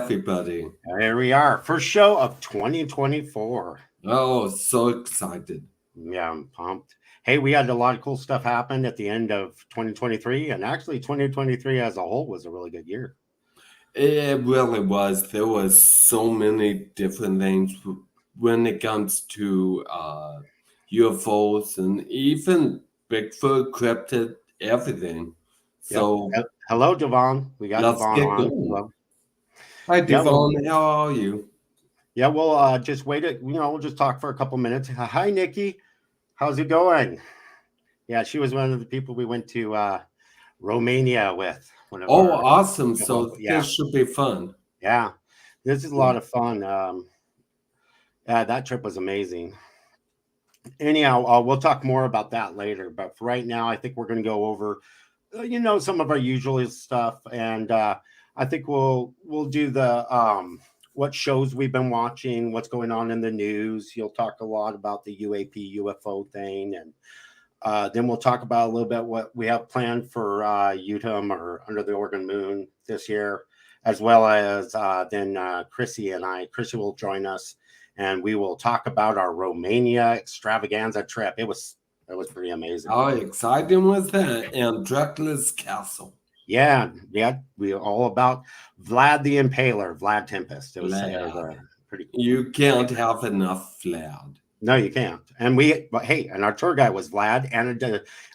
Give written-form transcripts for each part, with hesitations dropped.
everybody? Here we are. First show of 2024. Oh, so excited. Yeah, I'm pumped. Hey, we had a lot of cool stuff happen at the end of 2023, and actually 2023 as a whole was a really good year. It really was. There was so many different things when it comes to UFOs and even Bigfoot, cryptid, everything. Yep. So Hello, Devon. We got let's Devon get on. going. Hello. Hi, Yeah, Devon. How are you? yeah, we'll just wait. We'll just talk for a couple minutes. Hi, Nikki. How's it going? Yeah, she was one of the people we went to Romania with. One of Oh, our, awesome. So yeah, this should be fun. yeah. This is a lot of fun. Yeah, that trip was amazing. Anyhow, we'll talk more about that later. But for right now, I think we're going to go over, some of our usual stuff, and I think we'll do the what shows we've been watching, what's going on in the news. You'll talk a lot about the UAP UFO thing, and then we'll talk about a little bit what we have planned for UTOM or Under the Oregon Moon this year, as well as then Krissi and I. Krissi will join us, and we will talk about our Romania extravaganza trip. It was pretty amazing. How exciting was that? And Dracula's Castle. Yeah, we all about Vlad the Impaler, Vlad Tempest. It was pretty cool. You can't have enough Vlad. No, you can't. And and our tour guide was Vlad and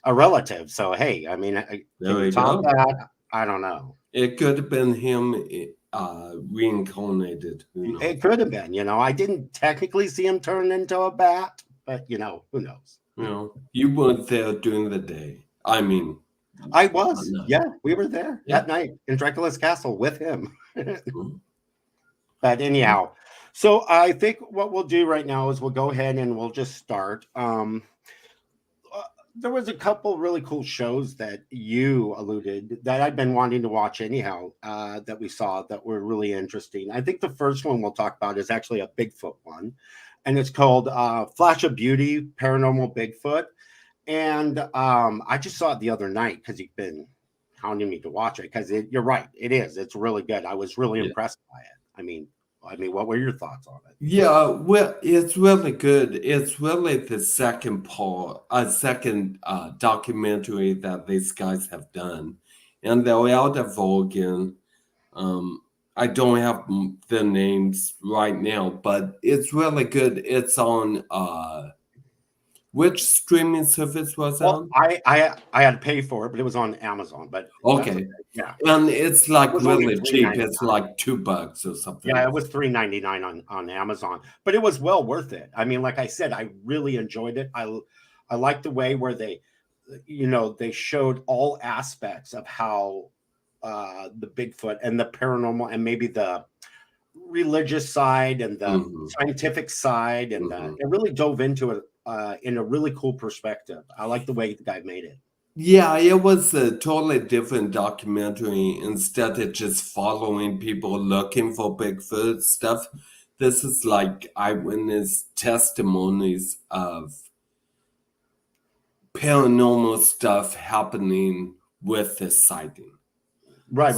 a relative. So, hey, I mean, can we top that? I don't know. It could have been him reincarnated. It could have been. I didn't technically see him turn into a bat, but who knows? You weren't there during the day. I mean, I was. Yeah, we were there that night in Dracula's Castle with him. But anyhow, so I think what we'll do right now is we'll go ahead and we'll just start. There was a couple really cool shows that you alluded that I've been wanting to watch anyhow that we saw that were really interesting. I think the first one we'll talk about is actually a Bigfoot one, and it's called Flash of Beauty, Paranormal Bigfoot. And I just saw it the other night because you've been hounding me to watch it because you're right. It is. It's really good. I was really impressed by it. I mean, what were your thoughts on it? Yeah, well, it's really good. It's really the second documentary that these guys have done. And they're out of Oregon. I don't have the names right now, but it's really good. It's on which streaming service was on? I had to pay for it, but it was on Amazon. But okay, yeah, and it's like really cheap. It's like $2 or something. Yeah, it was $3.99 on Amazon, but it was well worth it. I mean, like I said, I really enjoyed it. I liked the way where they showed all aspects of how the Bigfoot and the paranormal and maybe the religious side and the scientific side, and it really dove into it in a really cool perspective. I like the way the guy made it. Yeah, it was a totally different documentary. Instead of just following people looking for Bigfoot stuff, this is like eyewitness testimonies of paranormal stuff happening with the sighting. Right.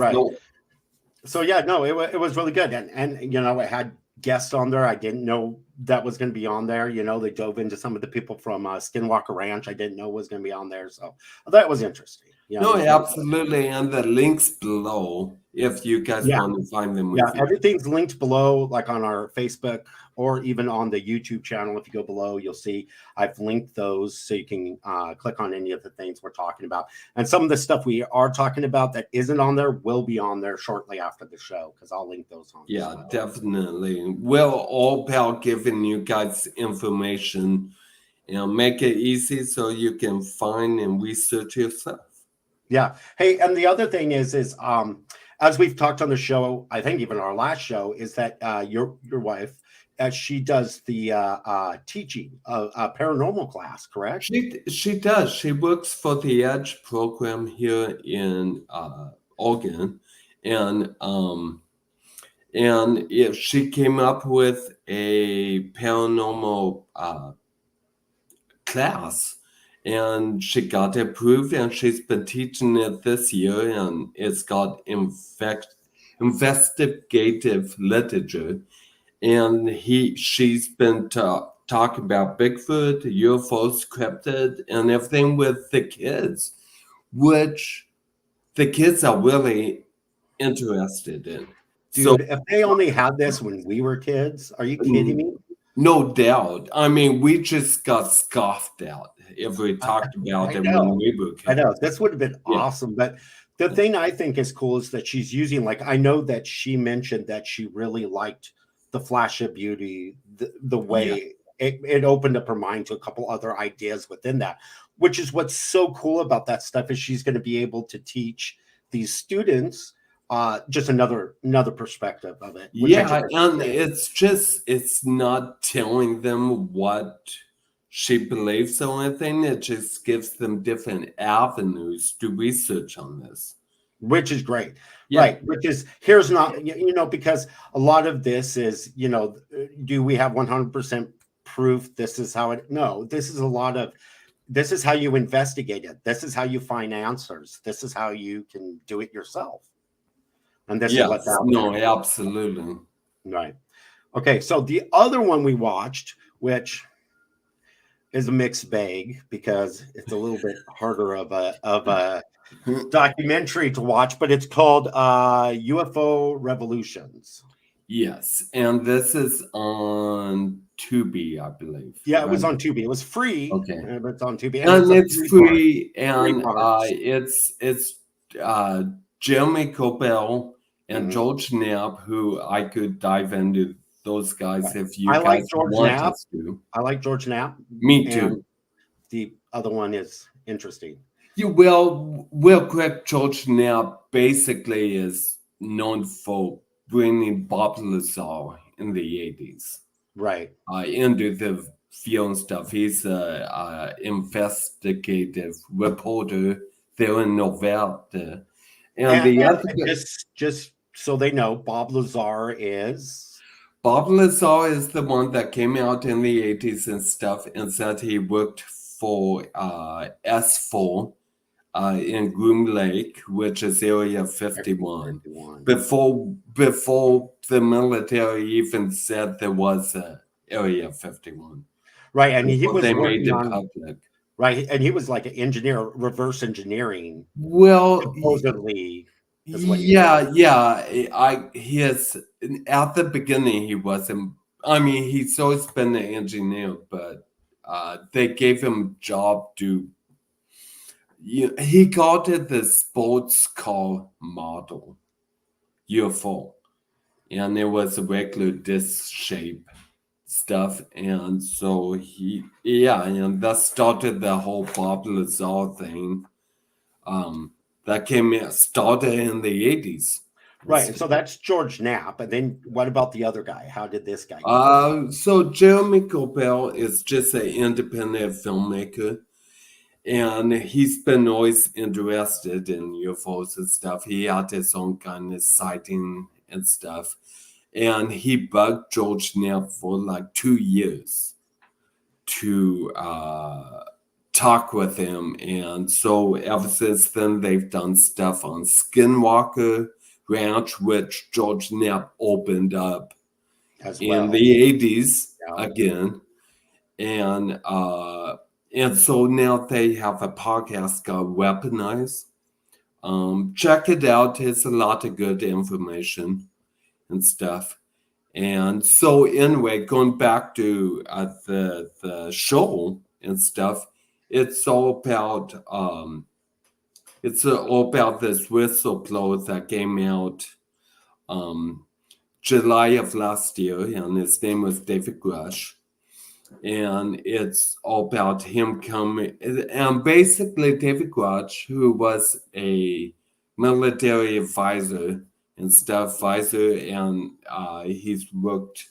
So yeah, no, it was really good, and it had guests on there. I didn't know that was going to be on there. They dove into some of the people from Skinwalker Ranch. I didn't know was going to be on there, so that was interesting. No, absolutely, and the links below if you guys want to find them. Everything's linked below, like on our Facebook or even on the YouTube channel. If you go below, you'll see I've linked those so you can click on any of the things we're talking about. And some of the stuff we are talking about that isn't on there will be on there shortly after the show because I'll link those on. Yeah, definitely. We're all about giving you guys information and make it easy so you can find and research yourself. Yeah. Hey, and the other thing is as we've talked on the show, I think even our last show, is that your wife, she does the teaching of a paranormal class, correct? She does. She works for the EDGE program here in Oregon, and if she came up with a paranormal class. And she got approved, and she's been teaching it this year, and it's got investigative literature, and she's been talking about Bigfoot, UFOs, cryptid, and everything with the kids, which the kids are really interested in. So, Dude, if they only had this when we were kids, are you kidding me? no doubt. I mean, we just got scoffed at if we I, talked about I it when know. we were I know. kids. This would have been Yeah. awesome. But the thing I think is cool is that she's using, like, I know that she mentioned that she really liked the flash of beauty, the Yeah. way it opened up her mind to a couple other ideas within that, which is what's so cool about that stuff is she's going to be able to teach these students just another perspective of it, which I Yeah, just and it's not telling them what she believes or anything. It just gives them different avenues to research on this. which is great, Yeah. right? Which is, here's not, because a lot of this is, do we have 100% proof this is how it, no, this is a lot of, this is how you investigate it, this is how you find answers, this is how you can do it yourself, and this is what's Yes. out No, there. absolutely. Right. Okay, so the other one we watched, which is a mixed bag because it's a little bit harder of a documentary to watch, but it's called UFO Revolutions. Yes, and this is on Tubi, I believe. Yeah, it was Right? on Tubi. It was free, Okay. but it's on Tubi, and it's And a it's free, three and parts. it's uh, Jeremy Corbell and Mhm. George Knapp, who I could dive into those guys if you I like guys George want Knapp. us to. I like George Knapp, Me and too. the other one is interesting. You will real quick. George Knapp basically is known for bringing Bob Lazar in the 80s. Right. Into the field stuff. He's a investigative reporter there in November. And the And other guy, just so they know, Bob Lazar is Bob Lazar is the one that came out in the 80s and stuff and said he worked for S4 in Groom Lake, which is Area 51. 51. Before the military even said there was a Area 51. Right, and he Before was they made working it on, public. right, and he was like an engineer, reverse engineering, Well, supposedly, is what he was doing. yeah. He has at the beginning he wasn't. I mean, he's always been an engineer, but they gave him a job to. He called it the sports car model UFO, and it was a regular disc shape stuff, and so and that started the whole Bob Lazar thing. That started in the 80s. Right, and so that's George Knapp, and then what about the other guy? How did this guy get in? So Jeremy Corbell is just an independent filmmaker, and he's been always interested in UFOs and stuff. He had his own kind of sighting and stuff, and he bugged George Knapp for like 2 years to talk with him, and so ever since then they've done stuff on Skinwalker Ranch, which George Knapp opened up As in well. the 80s Yeah. again, and so now they have a podcast called Weaponize. Check it out. It's a lot of good information and stuff. And so anyway, going back to the show and stuff, it's all about this whistleblower that came out July of last year, and his name was David Grush. And it's all about him coming, and basically David Grush, who was a military advisor and staff advisor, and he's worked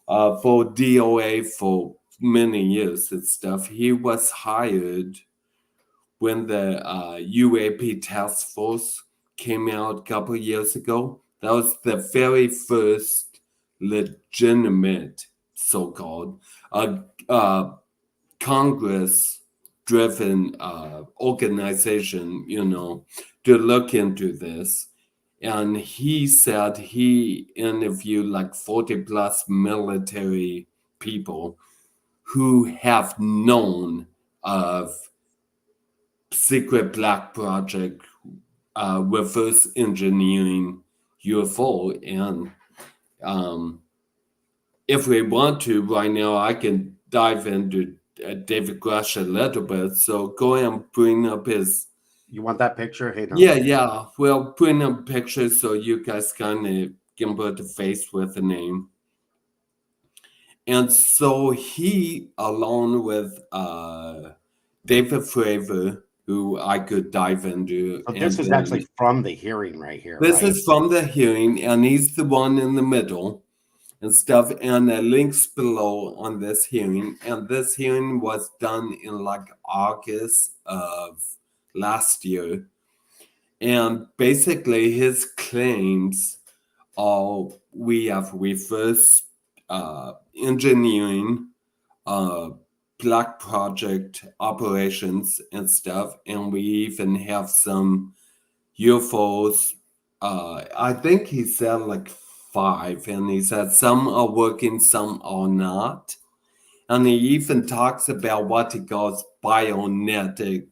for DOA for many years and stuff. He was hired when the UAP task force came out a couple of years ago. That was the very first legitimate, so-called, Congress-driven organization, to look into this. And he said he interviewed like 40 plus military people who have known of secret black project, reverse engineering UFO. And if we want to right now, I can dive into David Grush a little bit. So go ahead and bring up his. You want that picture? Hey, no. Yeah. Well, bring up pictures so you guys kind of can put a face with the name. And so he, along with David Fravor, who I could dive into. So this is actually from the hearing right here. This right? is from the hearing, and he's the one in the middle and stuff. And the links below on this hearing. And this hearing was done in like August of last year. And basically, his claims are we have reverse engineering, black project operations and stuff, and we even have some UFOs. I think he said like 5, and he said some are working, some are not. And he even talks about what he calls bionetic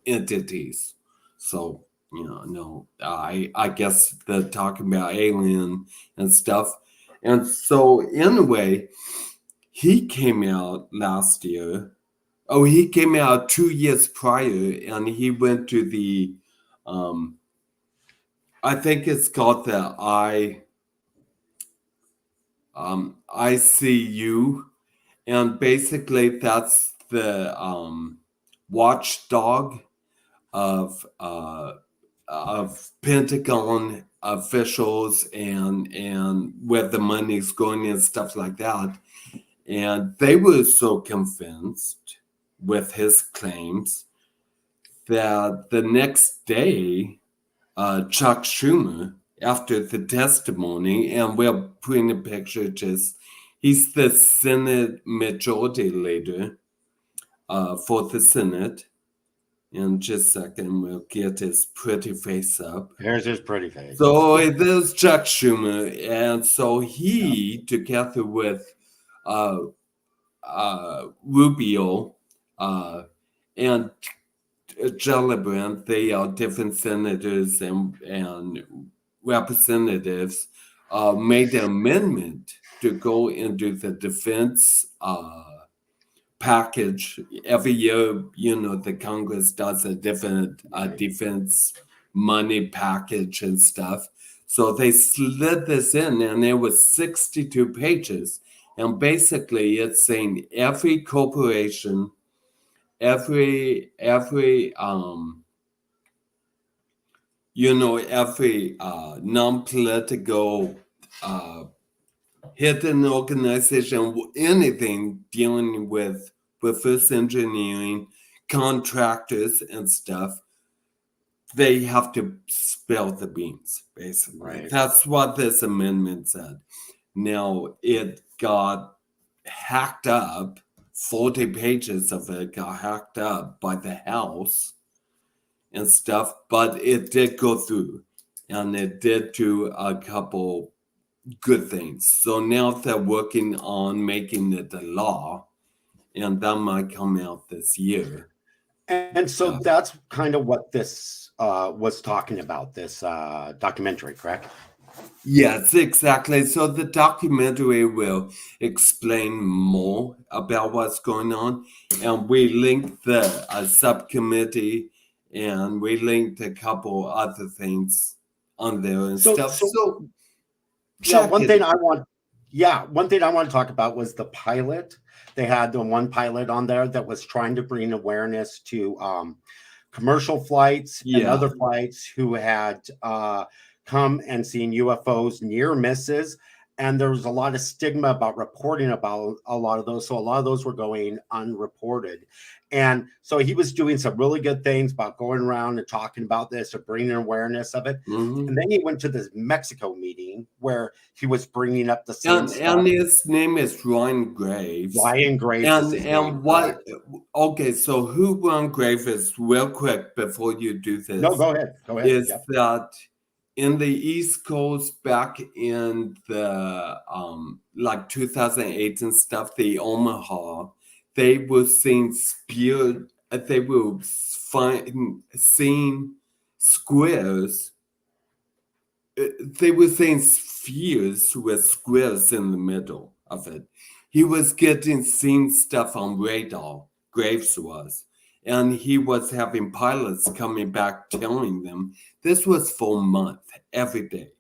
entities. So, no, I guess they're talking about alien and stuff. And so, anyway, he came out last year. Oh, he came out 2 years prior, and he went to the, I think it's called the ICU, and basically that's the watchdog of Pentagon officials and where the money's going and stuff like that. And they were so convinced with his claims that the next day, Chuck Schumer, after the testimony, and we're putting a picture, he's the Senate Majority Leader for the Senate. In just a second, we'll get his pretty face up. There's his pretty face. So there's Chuck Schumer, and so he, together with Rubio and Gillibrand, they are different senators and representatives, made an amendment to go into the defense package. Every year, the Congress does a different defense money package and stuff. So they slid this in, and it was 62 pages. And basically, it's saying every corporation, every non-political hidden organization, anything dealing with reverse engineering, contractors and stuff, they have to spill the beans, basically. Right. That's what this amendment said. Now, it got hacked up. 40 pages of it got hacked up by the House and stuff, but it did go through, and it did do a couple good things. So now they're working on making it a law, and that might come out this year. And so that's kind of what this was talking about, this documentary, correct? Yes, exactly. So the documentary will explain more about what's going on, and we linked the subcommittee, and we linked a couple other things on there and stuff. So yeah, one thing I want to talk about was the pilot. They had the one pilot on there that was trying to bring awareness to commercial flights and other flights who had come and seen UFOs, near misses. And there was a lot of stigma about reporting about a lot of those. So a lot of those were going unreported. And so he was doing some really good things about going around and talking about this or bringing awareness of it. Mm-hmm. And then he went to this Mexico meeting where he was bringing up the same stuff. And his name is Ryan Graves. Ryan Graves. And what? Okay, so who Ryan Graves is? Real quick before you do this. No, go ahead. Is that in the East Coast back in the like 2008 and stuff, the Omaha, they were seeing they were seeing squares. They were seeing spheres with squares in the middle of it. He was seeing stuff on radar, Graves was, and he was having pilots coming back telling them this was for a month, every day.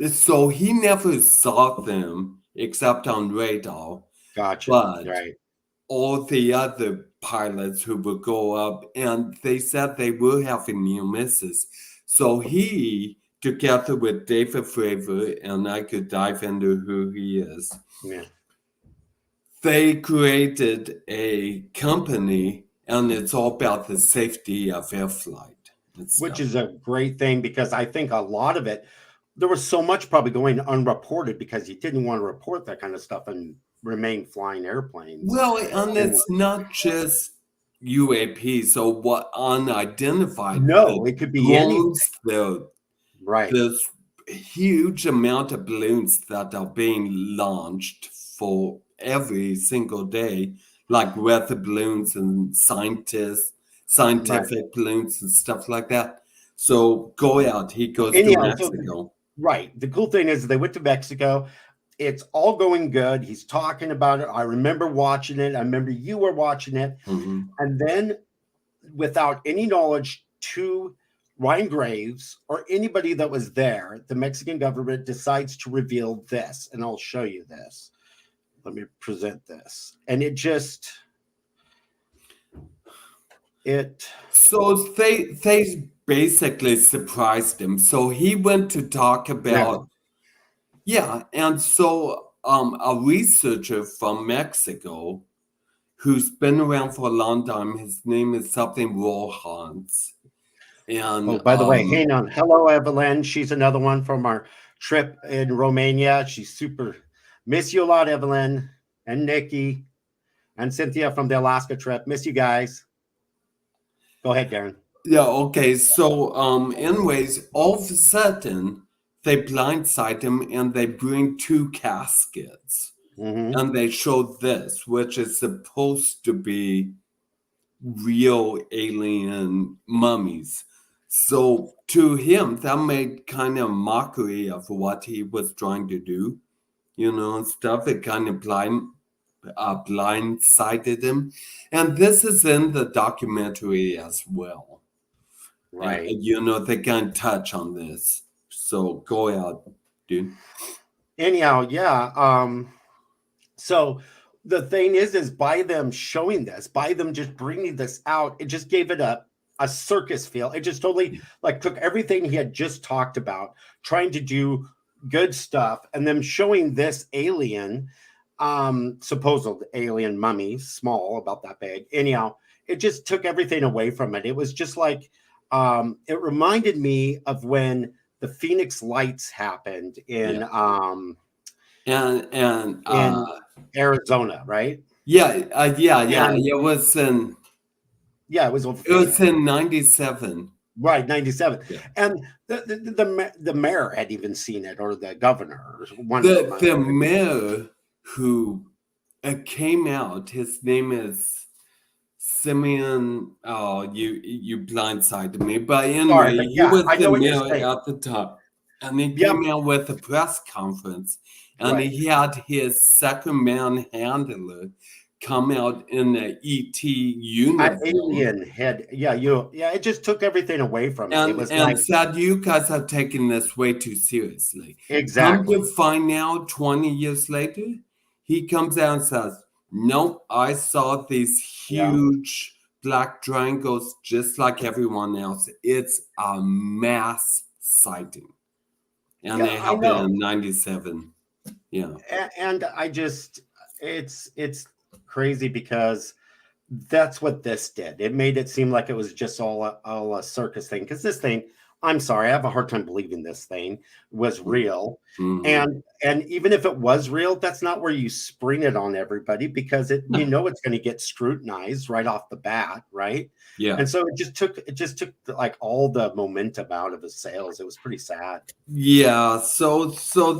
So he never saw them except on radar. Gotcha. But Right. all the other pilots who would go up, and they said they were having near misses. So he, together with David Fravor, and I could dive into who he is, Yeah. they created a company, and it's all about the safety of air flight. Which is a great thing, because I think a lot of it, there was so much probably going unreported because you didn't want to report that kind of stuff and remain flying airplanes. Well, and it's not just UAPs or what unidentified. No, it could be anything. Right. There's huge amount of balloons that are being launched for every single day, like weather balloons and scientific balloons and stuff like that. So go out. He goes to Mexico. Right. The cool thing is they went to Mexico. It's all going good. He's talking about it. I remember watching it. I remember you were watching it. Mm-hmm. And then, without any knowledge to Ryan Graves or anybody that was there, the Mexican government decides to reveal this. And I'll show you this. Let me present this. And it just... So they basically surprised him. So he went to talk about... Yeah, and so a researcher from Mexico who's been around for a long time, his name is something Rojas. And by the way, hang on. Hello, Evelyn. She's another one from our trip in Romania. She's super. Miss you a lot, Evelyn, and Nikki, and Cynthia from the Alaska trip. Miss you guys. Go ahead, Darren. Yeah, okay. So anyways, all of a sudden they blindside him and they bring 2 caskets. Mm-hmm. And they show this, which is supposed to be real alien mummies. So to him, that made kind of mockery of what he was trying to do, and stuff. It kind of blindsided him. And this is in the documentary as well. Right. They can't touch on this. So go out, dude. Anyhow, yeah. So the thing is by them showing this, by them just bringing this out, it just gave it a circus feel. It just totally took everything he had just talked about, trying to do good stuff, and them showing this alien, supposed alien mummy, small, about that big. Anyhow, it just took everything away from it. It was just like, it reminded me of when the Phoenix Lights happened in in Arizona, right? Yeah. It was in. Yeah, it was in 97. Right, 97. Yeah. And the mayor had even seen it, or the governor. The mayor who came out, his name is Simeon. Oh, you blindsided me. But anyway, he was the mayor at the top. And he came out with a press conference. And he had his second man handler come out in the ET uniform. Alien head. It just took everything away from it. It was said, you guys are taking this way too seriously. Exactly. Come to find out 20 years later, he comes out and says, nope, I saw these huge black triangles just like everyone else. It's a mass sighting. And they happened in 97. Yeah. And I just, it's crazy because that's what this did. It made it seem like it was just all a circus thing. Because this thing, I'm sorry, I have a hard time believing this thing was real. Mm-hmm. And even if it was real, that's not where you spring it on everybody, because it's going to get scrutinized right off the bat, right? Yeah. And so it just took like all the momentum out of his sales. It was pretty sad. Yeah, so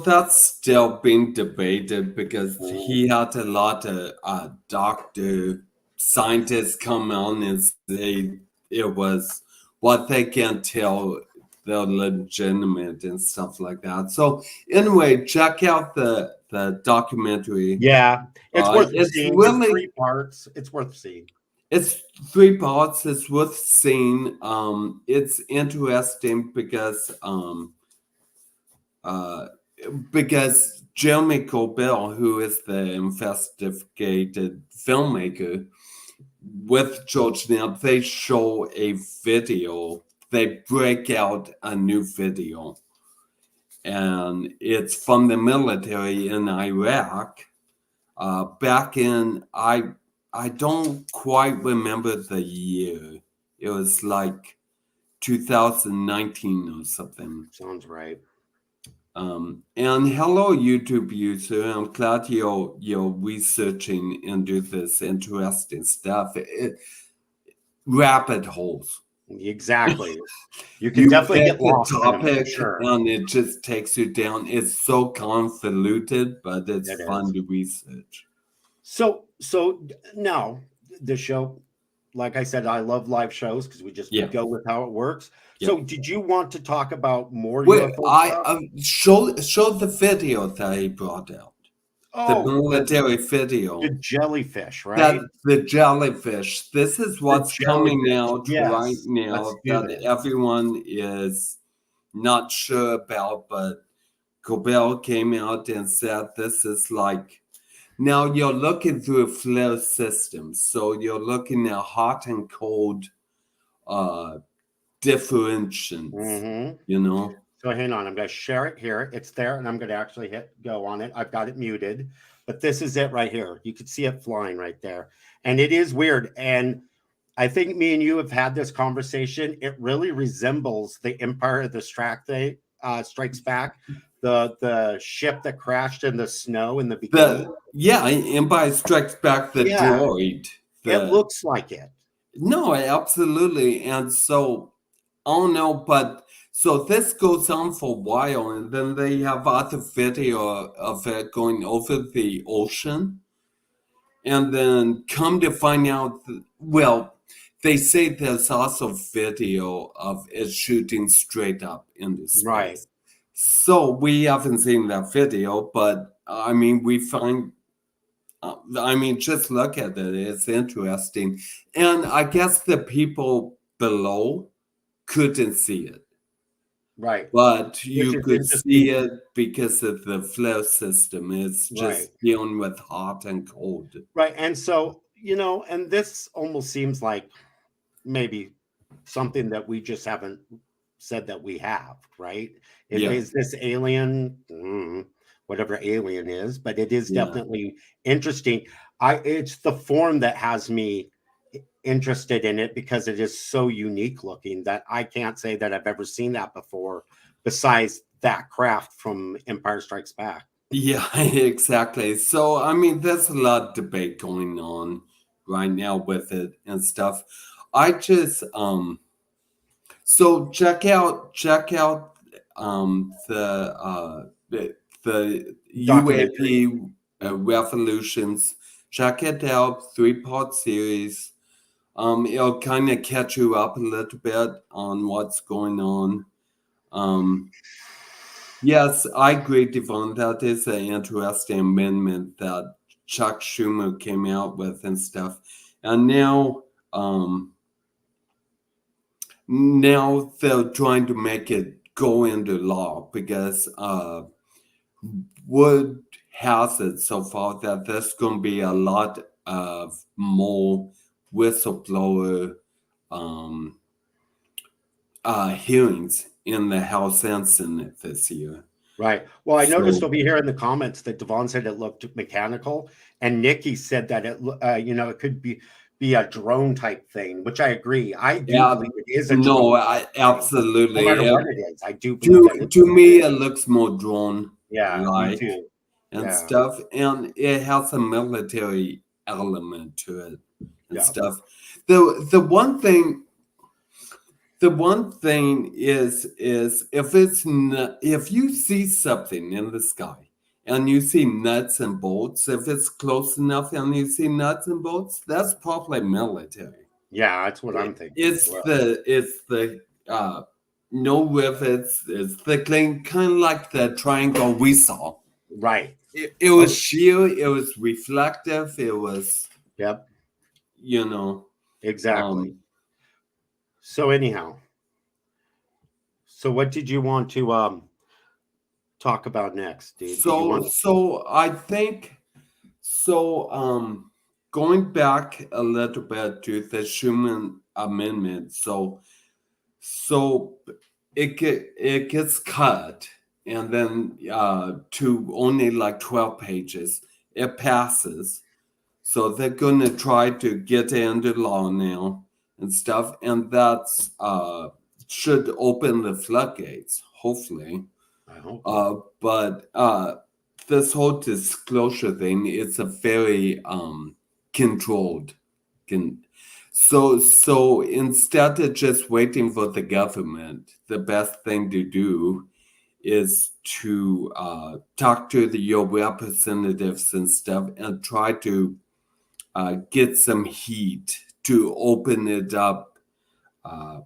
that's still being debated because Mm. he had a lot of doctor scientists come on and say it was what they can tell they're legitimate and stuff like that. So anyway, check out the documentary. Yeah, it's worth It's seeing. It's really 3 parts. It's worth seeing. it's 3 parts. It's worth seeing. It's interesting uh, because Jeremy Corbell, who is the investigated filmmaker with George Knapp, they show a video. They break out a new video, and it's from the military in Iraq. Back in I don't quite remember the year. It was like 2019 or something. Sounds right. And hello, YouTube user. I'm glad you're researching into this interesting stuff. Rabbit holes. Exactly. You can You definitely get get the lost in them for topic sure. and it just takes you down. It's so convoluted, but it's It fun is. to research. So now the show, like I said, I love live shows because we just Yeah, go with how it works. yeah. So did you want to talk about more Wait, UFO I stuff? show the video that he brought out. The Oh, military the video. jellyfish, That right? the jellyfish. This is The what's coming jellyfish. out right Yes, let's now do that this. everyone is not sure about, but Cobell came out and said this is like now you're looking through a flare system. So you're looking at hot and cold uh differentiations, Hmm. you know? So hang on, I'm going to share it here. It's there, and I'm going to actually hit go on it. I've got it muted, but this is it right here. You can see it flying right there, and it is weird. And I think me and you have had this conversation. It really resembles the Empire of the Strikes Back, the ship that crashed in the snow in the beginning. Empire Strikes Back, the Yeah, droid. it The looks like it. No, absolutely. And so oh no, but so this goes on for a while, and then they have other video of it going over the ocean, and then come to find out, well, they say there's also video of it shooting straight up into Right. space. So we haven't seen that video, but I mean, just look at it. It's interesting. And I guess the people below couldn't see it. Right. But Which you is could see interesting. it because of the flare system. It's Right. just dealing with hot and cold. Right. And so, and this almost seems like maybe something that we just haven't said that we have, right? Yeah, Is this alien, whatever alien is, but it is yeah, definitely interesting. It's the form that has me interested in it because it is so unique looking that I can't say that I've ever seen that before, besides that craft from Empire Strikes Back. yeah, exactly. So, I mean, there's a lot of debate going on right now with it and stuff. I just, so check out the Documentary. UAP revolutions. Check it out, 3-part series. It'll kind of catch you up a little bit on what's going on. Yes, I agree, Devon. That is an interesting amendment that Chuck Schumer came out with and stuff. And now they're trying to make it go into law because word has it so far that there's going to be a lot of more whistleblower um, hearings in the House and Senate this year. Right. Well, I noticed So over here in the comments that Devon said it looked mechanical, and Nikki said that it could be be a drone type thing, which I agree. I do Yeah, believe it is a no, drone I thing. No absolutely. matter what it is, I do believe that To it's a me, drone. it looks more drone Yeah, me like too. and Yeah, stuff, and it has a military element to it and yeah, stuff. The one thing is if you see something in the sky and you see nuts and bolts, if it's close enough and you see nuts and bolts, that's probably military. yeah. That's what I'm thinking as well. It's the no rivets, it's the kind of like the triangle we saw. Right. It was Oh, sheer, it was reflective, it was, yep. you know, Exactly. um, So anyhow, so what did you want to talk about next, dude? Did you want? so I think so. Going back a little bit to the Schuman Amendment, so it gets cut, and then to only like 12 pages. It passes, so they're gonna try to get it into law now and stuff, and that's should open the floodgates, hopefully. I hope so. But this whole disclosure thing, it's a very controlled. Can, so instead of just waiting for the government, the best thing to do is to talk to your representatives and stuff and try to get some heat to open it up. Uh,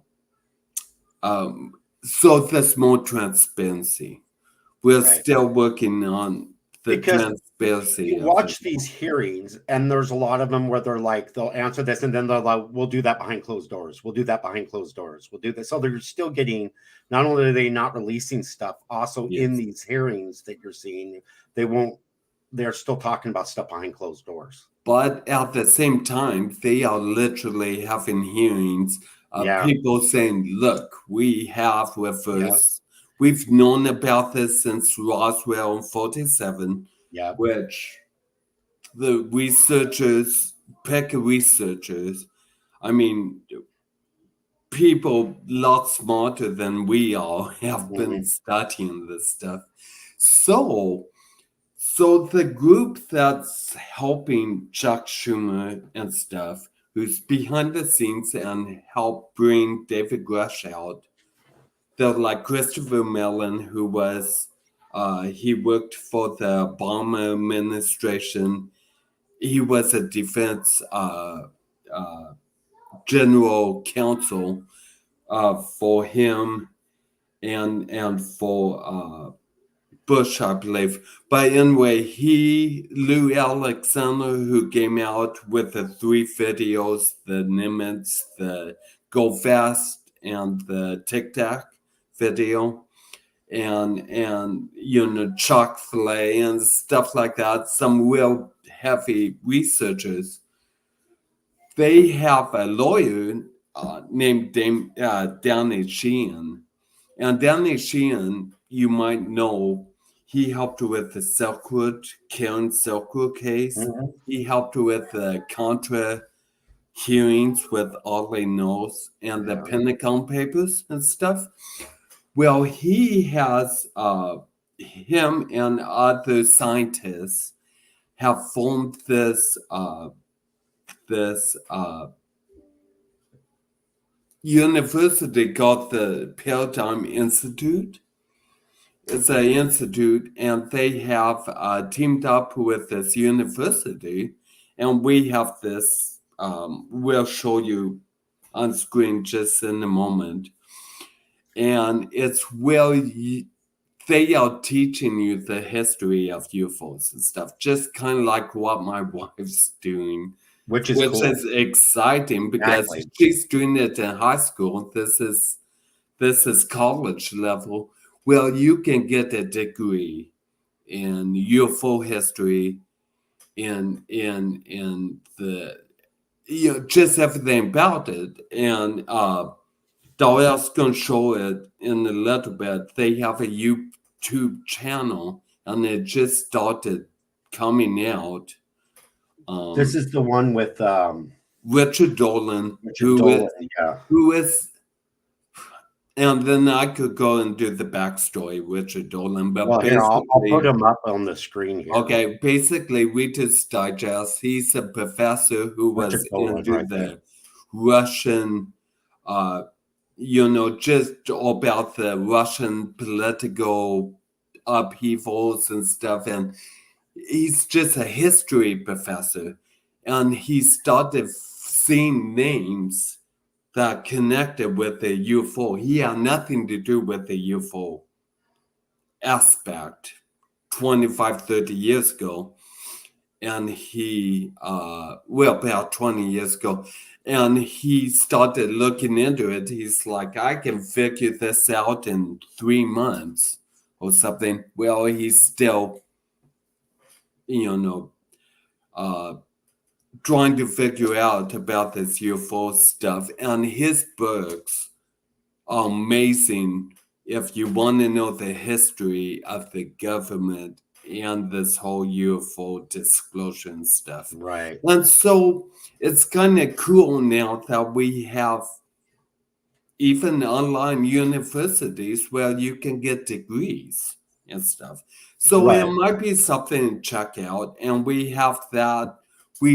so there's more transparency. We're Right. still working on the Because transparency you of it. watch these hearings, and there's a lot of them where they're like, they'll answer this, and then they're like, "We'll do that behind closed doors. We'll do that behind closed doors. We'll do this." So they're still getting. Not only are they not releasing stuff, also in Yes. these hearings that you're seeing, they won't. They're still talking about stuff behind closed doors. But at the same time, they are literally having hearings of Yeah. people saying, look, we have Yeah. reversed. We've known about this since Roswell in 47, Yeah. which the researchers, pick researchers, I mean, people a lot smarter than we are have been Hmm. studying this stuff. So, so the group that's helping Chuck Schumer and stuff, who's behind the scenes and help bring David Grush out, they're like Christopher Mellon, who was he worked for the Obama administration. He was a defense uh, general counsel for him and for Bush, I believe. But anyway, Lou Alexander, who came out with the three videos, the Nimitz, the Go Fast, and the Tic Tac video, and Chick-fil-A and stuff like that. Some real heavy researchers. They have a lawyer named Danny Sheehan. And Danny Sheehan, you might know, he helped with the Karen Silkwood case. Hmm. He helped with the Contra hearings with Ollie Knowles and the Yeah. Pentagon Papers and stuff. Well, he has, him and other scientists have formed this university called the Paradigm Institute. It's an institute, and they have teamed up with this university, and we have this. We'll show you on screen just in a moment, and it's they are teaching you the history of UFOs and stuff, just kind of like what my wife's doing, Which is which cool. is exciting because Exactly. she's doing it in high school. This is college level. Well, you can get a degree in UFO history, in the just everything about it. And Darell's gonna show it in a little bit. They have a YouTube channel, and it just started coming out. This Um, is the one with Richard Dolan, Richard Dolan, yeah. who is, and then I could go and do the backstory, Richard Dolan, but Well, here, I'll put basically, him up on the screen here. okay, basically, Reader's Digest, he's a professor who Richard was Dolan's into right there. the Russian, you know, just about the Russian political upheavals and stuff, and he's just a history professor, and he started seeing names that connected with the UFO. He had nothing to do with the UFO aspect 25, 30 years ago. And he, well, about 20 years ago, and he started looking into it. He's like, I can figure this out in 3 months or something. Well, he's still, you know, trying to figure out about this UFO stuff. And his books are amazing if you want to know the history of the government and this whole UFO disclosure and stuff. Right. And so it's kind of cool now that we have even online universities where you can get degrees and stuff. So Right. it might be something to check out. And we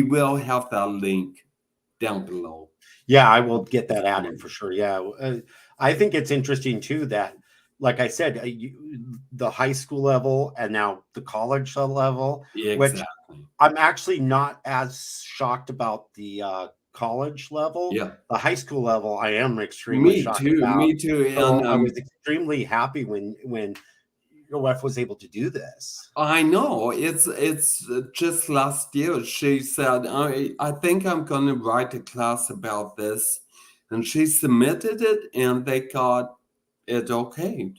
will have that link down below. Yeah, I will get that added for sure. Yeah. I think it's interesting too that, like I said, the high school level and now the college level, Exactly. which I'm actually not as shocked about the college level. Yeah. The high school level, I am extremely shocked about. Me too. So And I was extremely happy when your wife was able to do this. I know it's just last year she said, I think I'm going to write a class about this, and she submitted it and they got it okay.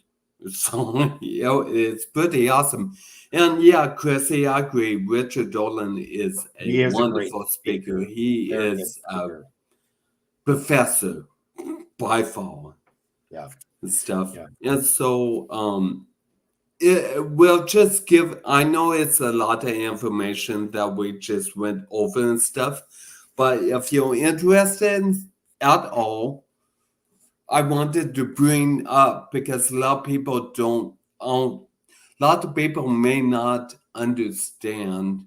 So you know, it's pretty awesome. And yeah, Krissi, I agree. Richard Dolan is a wonderful speaker. He is a professor by far. Yeah. And stuff. Yeah. And so we'll just give, I know it's a lot of information that we just went over and stuff, but if you're interested at all, I wanted to bring up, because a lot of people may not understand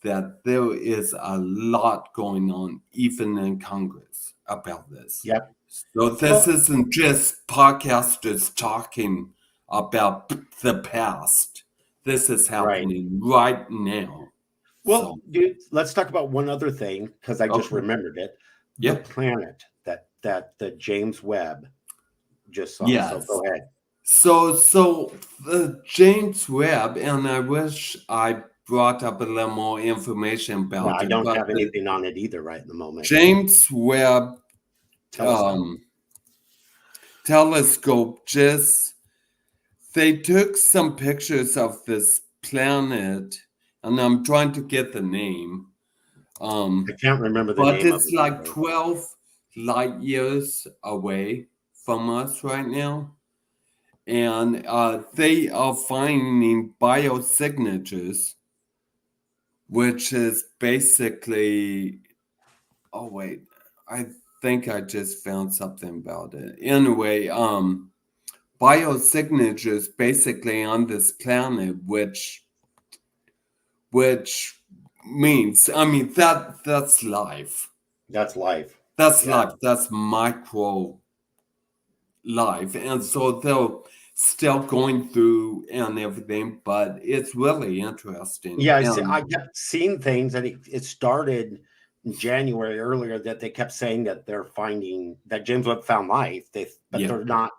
that there is a lot going on, even in Congress, about this. Yep. So this isn't just podcasters talking about the past. This is happening right now. Well, dude, let's talk about one other thing, because I just remembered it. The planet that the James Webb just saw. Yes. So go ahead. So the James Webb, and I wish I brought up a little more information about it. I don't have anything on it either right in the moment. James Webb telescope, they took some pictures of this planet, and I'm trying to get the name. I can't remember the name. But it's like 12 light years away from us right now. And they are finding biosignatures, which is basically, oh wait, I think I just found something about it. Anyway, biosignatures basically on this planet, which means, I mean, that's life. That's life. That's life. That's micro life. And so they're still going through and everything, but it's really interesting. Yeah, I kept seeing things, and it started in January earlier that they kept saying that they're finding that James Webb found life, but they're not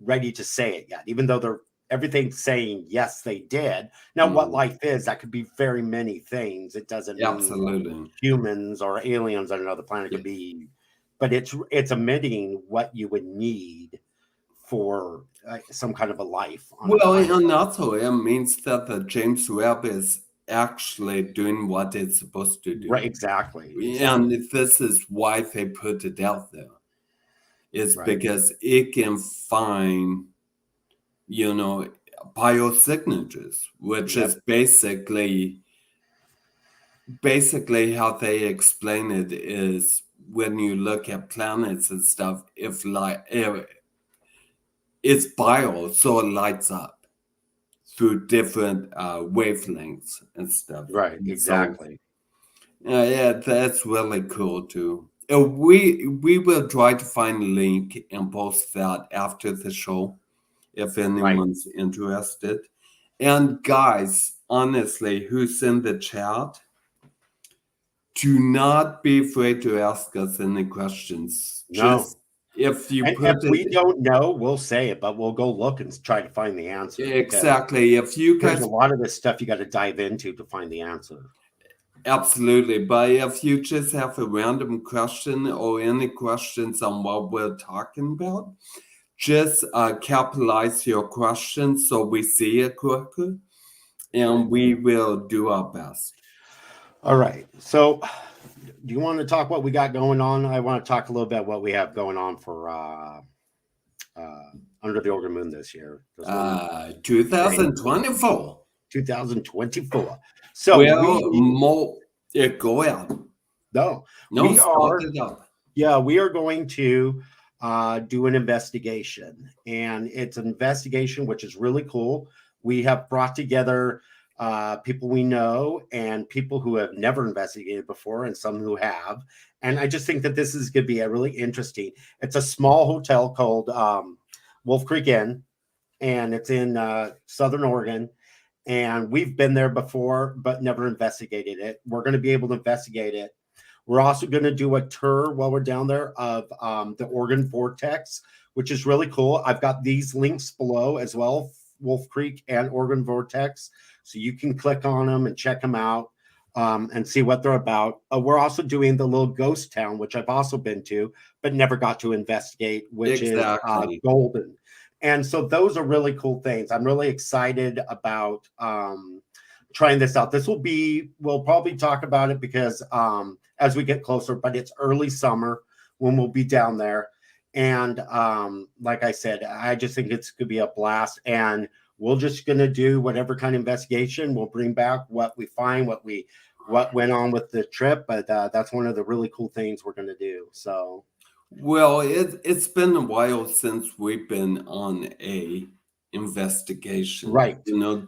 ready to say it yet, even though everything's saying yes, they did. Now, what life is, that could be very many things. It doesn't mean humans or aliens on another planet. Could be, but it's emitting what you would need for some kind of a life. Well, and also it means that the James Webb is actually doing what it's supposed to do. Right, exactly. And this is why they put it out there. It's because it can find, biosignatures, which is basically how they explain it is when you look at planets and stuff, if it's bio, so it lights up through different wavelengths and stuff. Right, And so, exactly. yeah, that's really cool too. We will try to find a link and post that after the show if Right. anyone's interested. And guys, honestly, who's in the chat, do not be afraid to ask us any questions. No. Just if you And if put we it don't know, we'll say it, but we'll go look and try to find the answer, because exactly, if you there's guys a lot of this stuff you got to dive into to find the answer. absolutely, but if you just have a random question or any questions on what we're talking about, just capitalize your question so we see it quicker, and we will do our best. All right. So, do you want to talk what we got going on? I want to talk a little bit what we have going on for Under the Organ Moon this year. 2024. 2024. So Well, more. Yeah, go out. no, No, we start are. it up. Yeah, we are going to do an investigation, and it's an investigation which is really cool. We have brought together people we know and people who have never investigated before, and some who have. And I just think that this is going to be a really interesting. It's a small hotel called Wolf Creek Inn, and it's in Southern Oregon. And we've been there before, but never investigated it. We're going to be able to investigate it. We're also going to do a tour while we're down there of the Oregon Vortex, which is really cool. I've got these links below as well, Wolf Creek and Oregon Vortex. So you can click on them and check them out and see what they're about. We're also doing the little ghost town, which I've also been to, but never got to investigate, which Exactly. is Golden. And so those are really cool things. I'm really excited about trying this out. We'll probably talk about it because as we get closer, but it's early summer when we'll be down there. And like I said, I just think it's going to be a blast. And we're just going to do whatever kind of investigation. We'll bring back what we find, what went on with the trip. But that's one of the really cool things we're going to do. So. Well, it's been a while since we've been on a investigation. Right.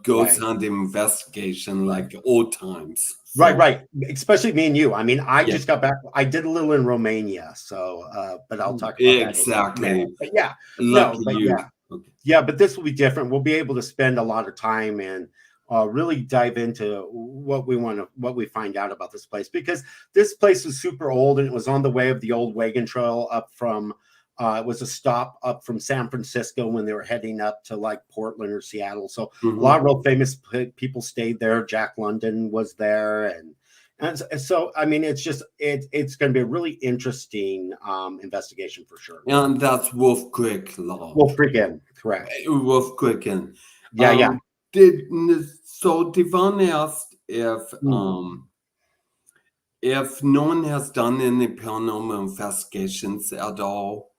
Ghost hunting investigation like old times. So. Right. Especially me and you. I mean, I just got back. I did a little in Romania, so but I'll talk about that. Exactly. But yeah. Lucky you. Yeah. Okay. Yeah, but this will be different. We'll be able to spend a lot of time and really dive into what we find out about this place, because this place is super old and it was on the way of the old wagon trail up from it was a stop up from San Francisco when they were heading up to like Portland or Seattle. So a lot of real famous people stayed there. Jack London was there, and so I mean, it's going to be a really interesting investigation for sure. And that's Wolf Creek Law. Wolf Creek Inn, correct? Wolf Creek Inn. Yeah. So Devon asked if no one has done any paranormal investigations at all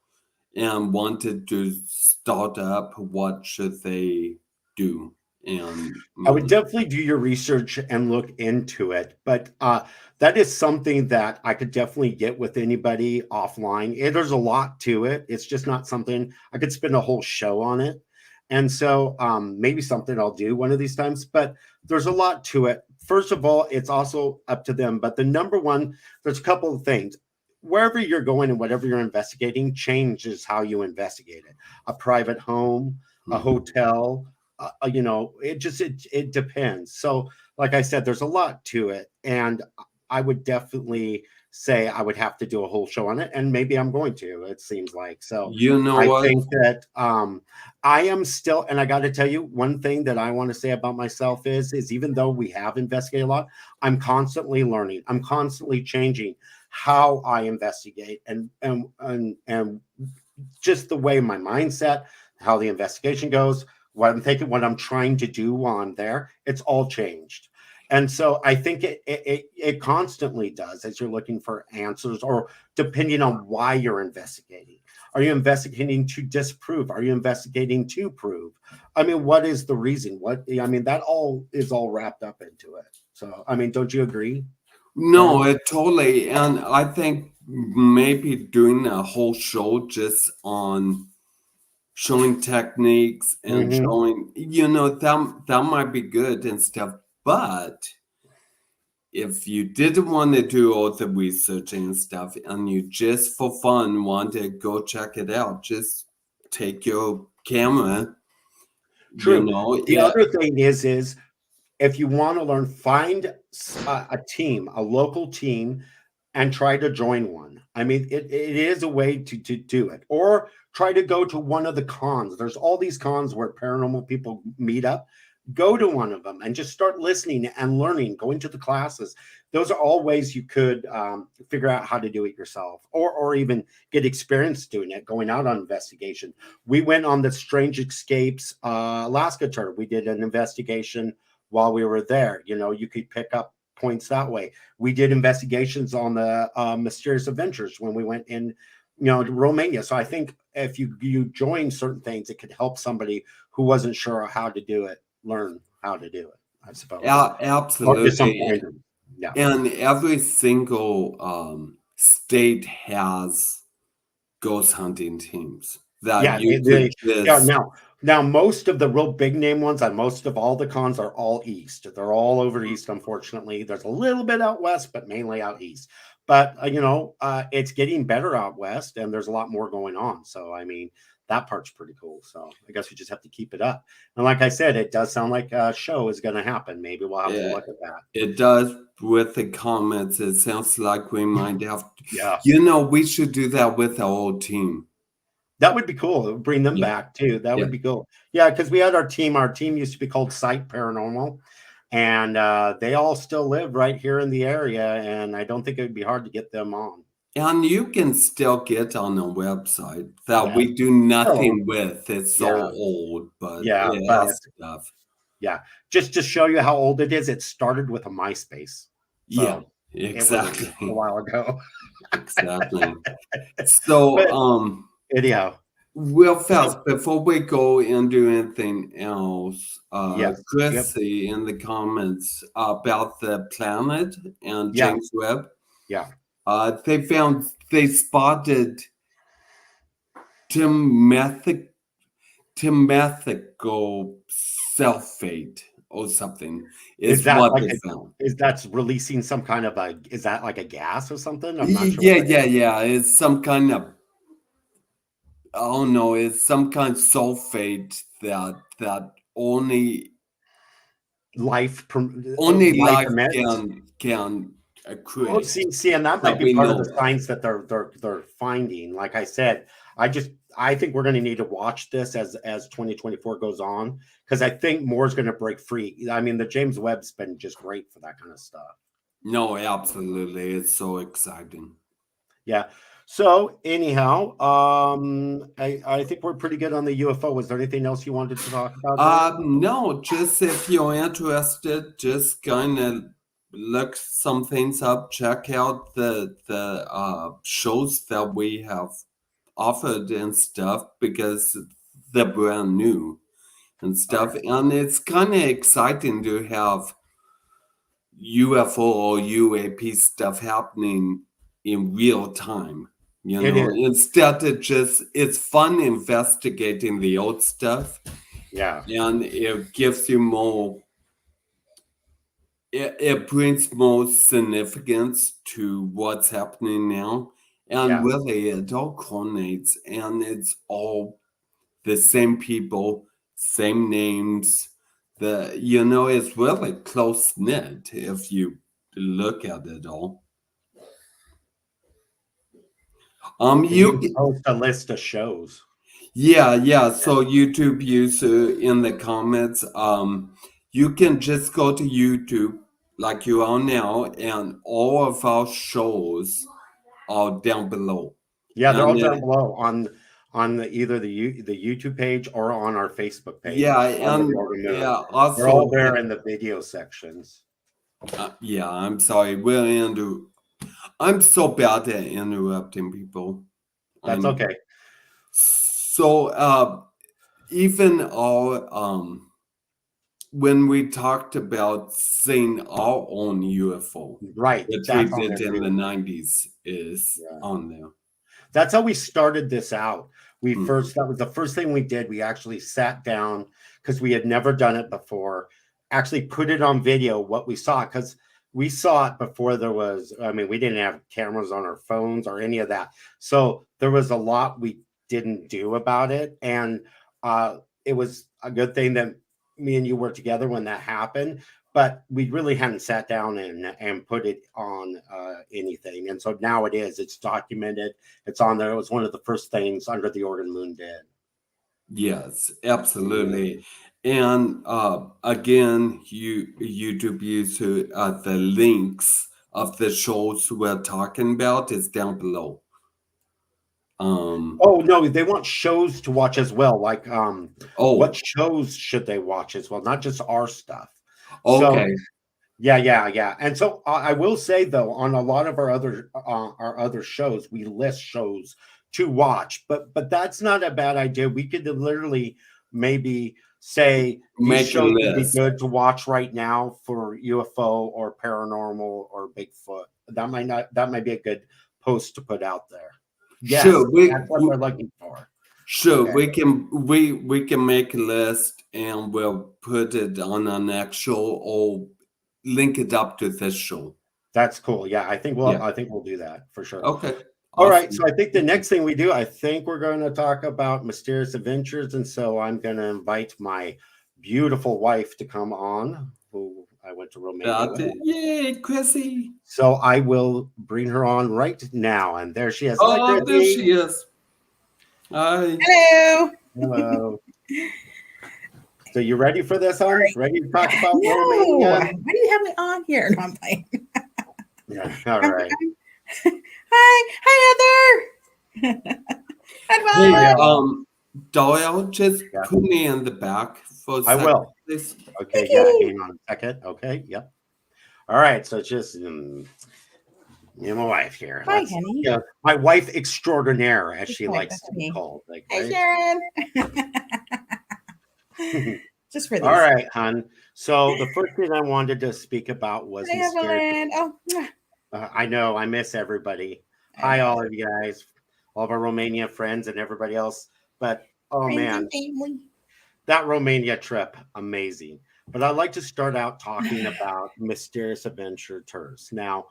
and wanted to start up, what should they do? And I would definitely do your research and look into it, but that is something that I could definitely get with anybody offline. There's a lot to it. It's just not something I could spend a whole show on it. And so maybe something I'll do one of these times, but there's a lot to it. First of all, it's also up to them. But the number one, there's a couple of things. Wherever you're going and whatever you're investigating changes how you investigate it. A private home, a hotel, it depends. So like I said, there's a lot to it. And I would definitely say I would have to do a whole show on it, and maybe I'm going to, it seems like. So I think that I am still, and I got to tell you, one thing that I want to say about myself is even though we have investigated a lot, I'm constantly learning. I'm constantly changing how I investigate and just the way my mindset, how the investigation goes, what I'm thinking, what I'm trying to do while I'm there, it's all changed. And so I think it constantly does as you're looking for answers, or depending on why you're investigating. Are you investigating to disprove? Are you investigating to prove? I mean, what is the reason? That all is all wrapped up into it. So, I mean, don't you agree? No, totally. And I think maybe doing a whole show just on showing techniques and Hmm. showing, that might be good and stuff. But if you didn't want to do all the research and stuff and you just for fun want to go check it out, just take your camera, True. The yeah. other thing is if you want to learn, find a team, a local team, and try to join one. I mean, it is a way to do it, or try to go to one of the cons. There's all these cons where paranormal people meet up. Go to one of them and just start listening and learning, going to the classes. Those are all ways you could figure out how to do it yourself, or even get experience doing it, going out on investigation. We went on the Strange Escapes Alaska tour. We did an investigation while we were there. You could pick up points that way. We did investigations on the Mysterious Adventures when we went in, to Romania. So I think if you join certain things, it could help somebody who wasn't sure how to do it learn how to do it, I suppose, or just some Absolutely. pointers. Yeah, And every single state has ghost hunting teams that yeah, you could yeah. just, Now, most of the real big name ones and most of all the cons are all east. They're all over east. Unfortunately, there's a little bit out west, but mainly out east. But it's getting better out west, and there's a lot more going on. So I mean, that part's pretty cool. So I guess we just have to keep it up. And like I said, it does sound like a show is going to happen. Maybe we'll have to yeah, look at that. it does with the comments. It sounds like we might have, Yeah, we should do that with our whole team. that would be cool. It would bring them Yeah, back too. That yeah. would be cool. Yeah, because we had our team. Our team used to be called Site Paranormal, and they all still live right here in the area. And I don't think it would be hard to get them on. And you can still get on a website that Yeah. we do Oh, nothing with. It's so yeah, old, but yeah, it but has stuff. yeah, just to show you how old it is, it started with a MySpace, Yeah, so it was a exactly. while ago. Exactly. So, But anyhow, real so fast, before we go into anything else, yes, yep, Krissi in the comments about the planet and yeah, James Webb, yeah. they spotted Timethic, Timethical sulfate or something, Is is that what like they a found. is that's releasing some kind of a is that like a gas or something? I'm not sure what Yeah, that yeah, is. yeah. It's some kind of, oh no, it's some kind of sulfate that only Life life emits. can Oh, create see, and that might that be we part of know the of. science that they're finding. Like I said, I think we're going to need to watch this as 2024 goes on, because I think more is going to break free. I mean, the James Webb's been just great for that kind of stuff. No, absolutely, it's so exciting. Yeah. So anyhow, I think we're pretty good on the UFO. Was there anything else you wanted to talk about there? No, just if you're interested, just kind of look some things up, check out the shows that we have offered and stuff because they're brand new and stuff. Okay. And it's kind of exciting to have UFO or UAP stuff happening in real time. It is. Instead of just, it's fun investigating the old stuff Yeah. and it gives you more, it brings more significance to what's happening now. And Yeah. really, it all coordinates and it's all the same people, same names. It's really close knit if you look at it all. And you You, can post a list of shows. yeah, yeah. So YouTube user in the comments, you can just go to YouTube like you are now, and all of our shows are down below. Yeah, they're all And down below on either the YouTube page or on our Facebook yeah, page on the and Building Moon. yeah, They're all also, there in the video sections. yeah. I'm sorry, I'm so bad at interrupting people. I That's know. okay. So, even our when we talked about seeing our own UFO, Right. which we That's on did there in the too. 90s, is Yeah. on there. That's how we started this out. Mhm. That was the first thing we did. We actually sat down because we had never done it before, actually put it on video what we saw, because we saw it before there was, I mean, we didn't have cameras on our phones or any of that. So there was a lot we didn't do about it. And it was a good thing that me and you were together when that happened, but we really hadn't sat down and put it on anything. And so now it's documented. It's on there. It was one of the first things Under the Organ Moon did. Yes, Mhm. absolutely. And again, YouTube use the links of the shows we're talking about is down below. Oh no, they want shows to watch as well. Like what Oh, shows should they watch as well? Not just our stuff. So okay. yeah. And so I will say though, on a lot of our other shows, we list shows to watch, but that's not a bad idea. We could literally maybe say these Make a shows would be list. good to watch right now for UFO or paranormal or Bigfoot. That might be a good post to put out there. Yes, Sure, that's what they're looking for. sure, Okay, we can make a list and we'll put it on our next show or link it up to this show. that's cool. Yeah, Yeah. I think we'll do that for sure. Okay. All right, so Awesome. I think the next thing we do, I think we're going to talk about mysterious adventures, and so I'm going to invite my beautiful wife to come on, who I went to Romania That's with. it. Yay, Chrissy. So I will bring her on right now, and there she is. Hi, Oh, there Krissi. she is. Hi. Hello. Hello. So you ready for this, All hon? right. Ready to talk about No, Romania? why do you have me on here? No, I'm playing. Yeah. All right. Hi, Heather. Hey, Hi, Edward. Darell, just Yeah, put me in the back for a I second, will. please. Okay. Yeah. Hang on a second. Okay. Yep. All right. So just me and my wife here. Hi, honey. Yeah, my wife extraordinaire, as Just she like likes that's to be me. called. Like, Hi, right? Sharon. Just for All these. right, hon. So the first thing I wanted to speak about was Hi, mysterious. Evelyn. Oh, mwah. I know I miss everybody. I Hi, know. all of you guys, all of our Romania friends, and everybody else. But oh Friends man, and family. that Romania trip, amazing. But I'd like to start out talking about mysterious adventure tours. Now,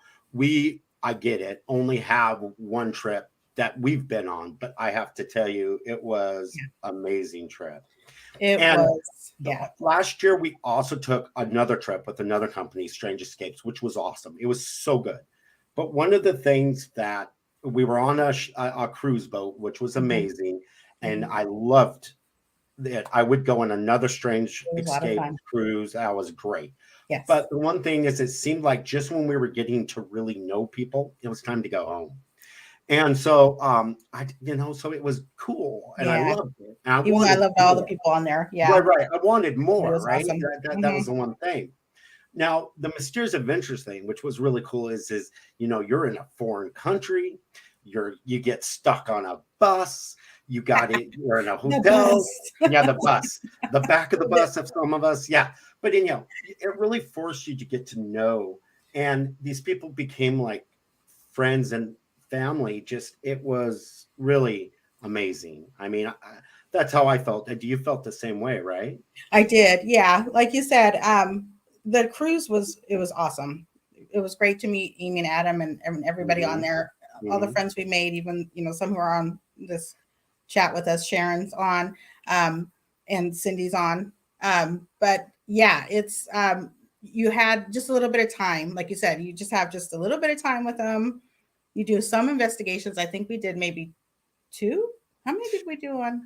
I get it, only have one trip that we've been on, but I have to tell you, it was amazing trip. It And was, yeah. last year, we also took another trip with another company, Strange Escapes, which was awesome. It was so good. But one of the things that we were on a cruise boat, which was Mhm, amazing, and mhm. I loved that. I would go on another Strange It was a lot of Escape fun. cruise. That was great. Yes. But the one thing is, it seemed like just when we were getting to really know people, it was time to go home. And so, so it was cool, and I Yeah. loved it, and I Even though I wanted loved all the more. people on there. Right, Yeah. right. I wanted It more, was right? awesome. That was the one thing. Now, the mysterious adventures thing, which was really cool, is you're in a foreign country, you get stuck on a bus, you're in a The hotel. best. Yeah, the bus, the back of the bus of some of us, yeah. But it really forced you to get to know, and these people became like friends and family. Just it was really amazing. I mean, that's how I felt. And you felt the same way, right? I did. Yeah. Like you said, the cruise was awesome. It was great to meet Amy and Adam and everybody on Hmm. there, all the Hmm. friends we made, even, some who are on this chat with us, Sharon's on, um, and Cindy's on. But yeah, it's, you had just a little bit of time. Like you said, you just have just a little bit of time with them. You do some investigations. I think we did maybe two. How many did we do on?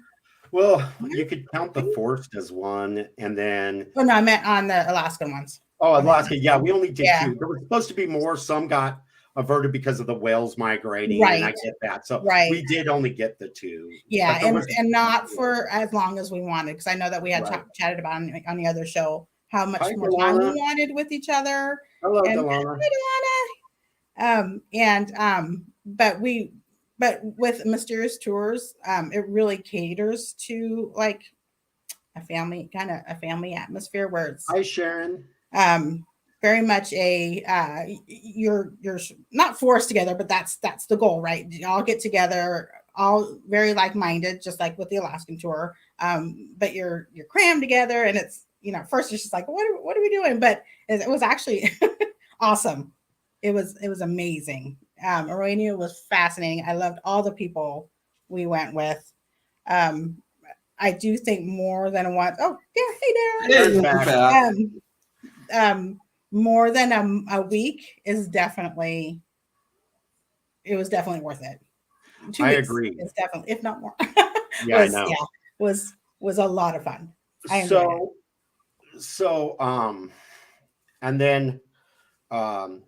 Well, One? you could count the Three? Forest as one, and then Oh no, I meant on the Alaskan ones. On the Alaska. Yeah, Alaskan. we only did Yeah. two. There was supposed to be more. Some got averted because of the whales migrating, and I Right. get that. So Right. we did only get the two, Yeah, but there was and not for as long as we wanted, because I know that we had right. chatted about on the other show how Hi, much more time we Delana. wanted with each other. Hello, And Delana. but with mysterious tours, it really caters to like family, kind of a family atmosphere where it's Hi, Sharon. very much a you're not forced together, but that's the goal, right? You all get together, all very like-minded, just like with the Alaskan tour. But you're crammed together, and it's, you know, first it's just like, what are we doing? But it was actually awesome. It was amazing. Romania was fascinating. I loved all the people we went with. I do think more than once. Oh, yeah, hey, Darell. More than a week is definitely. It was definitely worth it. 2 I weeks agree. It's definitely, if not more. Yeah, I know. Yeah, was a lot of fun. And then I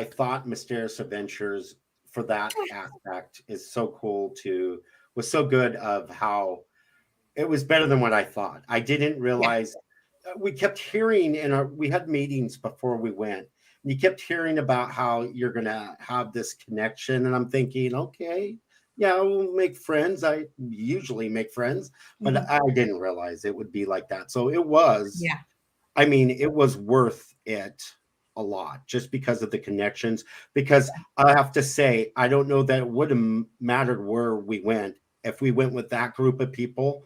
thought Mysterious Adventures for that aspect is so cool was so good of how it was better than what I thought. I didn't realize we kept hearing we had meetings before we went, and you kept hearing about how you're going to have this connection. And I'm thinking, okay, yeah, we'll make friends. I usually make friends, but I didn't realize it would be like that. So it was, I mean, it was worth it a lot just because of the connections, because I have to say, I don't know that it would have mattered where we went. If we went with that group of people,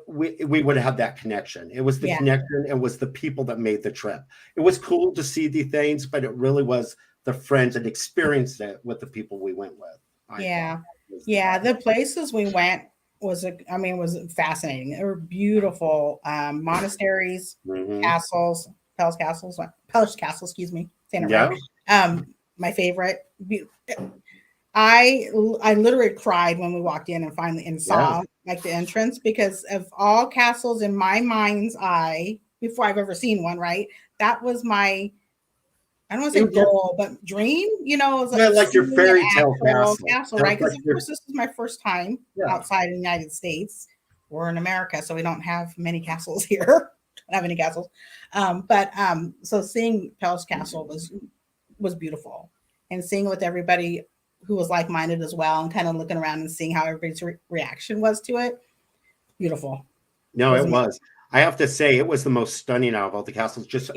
we would have had that connection. It was the connection. It was the people that made the trip. It was cool to see the things, but it really was the friends and experienced it with the people we went with. The places we went was fascinating. They were beautiful monasteries, castles, Palace castles, excuse me, saying it right. My favorite. I literally cried when we walked in and finally saw like the entrance, because of all castles in my mind's eye before I've ever seen one, right? That was my, I don't want to say goal, but dream, you know, it was like your fairy tale castle, right? Because of course this is my first time outside of the United States. We're in America, so we don't have many castles here. Don't have any castles. So seeing Palace Castle was beautiful, and seeing with everybody who was like-minded as well, and kind of looking around and seeing how everybody's reaction was to it. Beautiful. No, it was. I have to say, it was the most stunning out of all the castles, just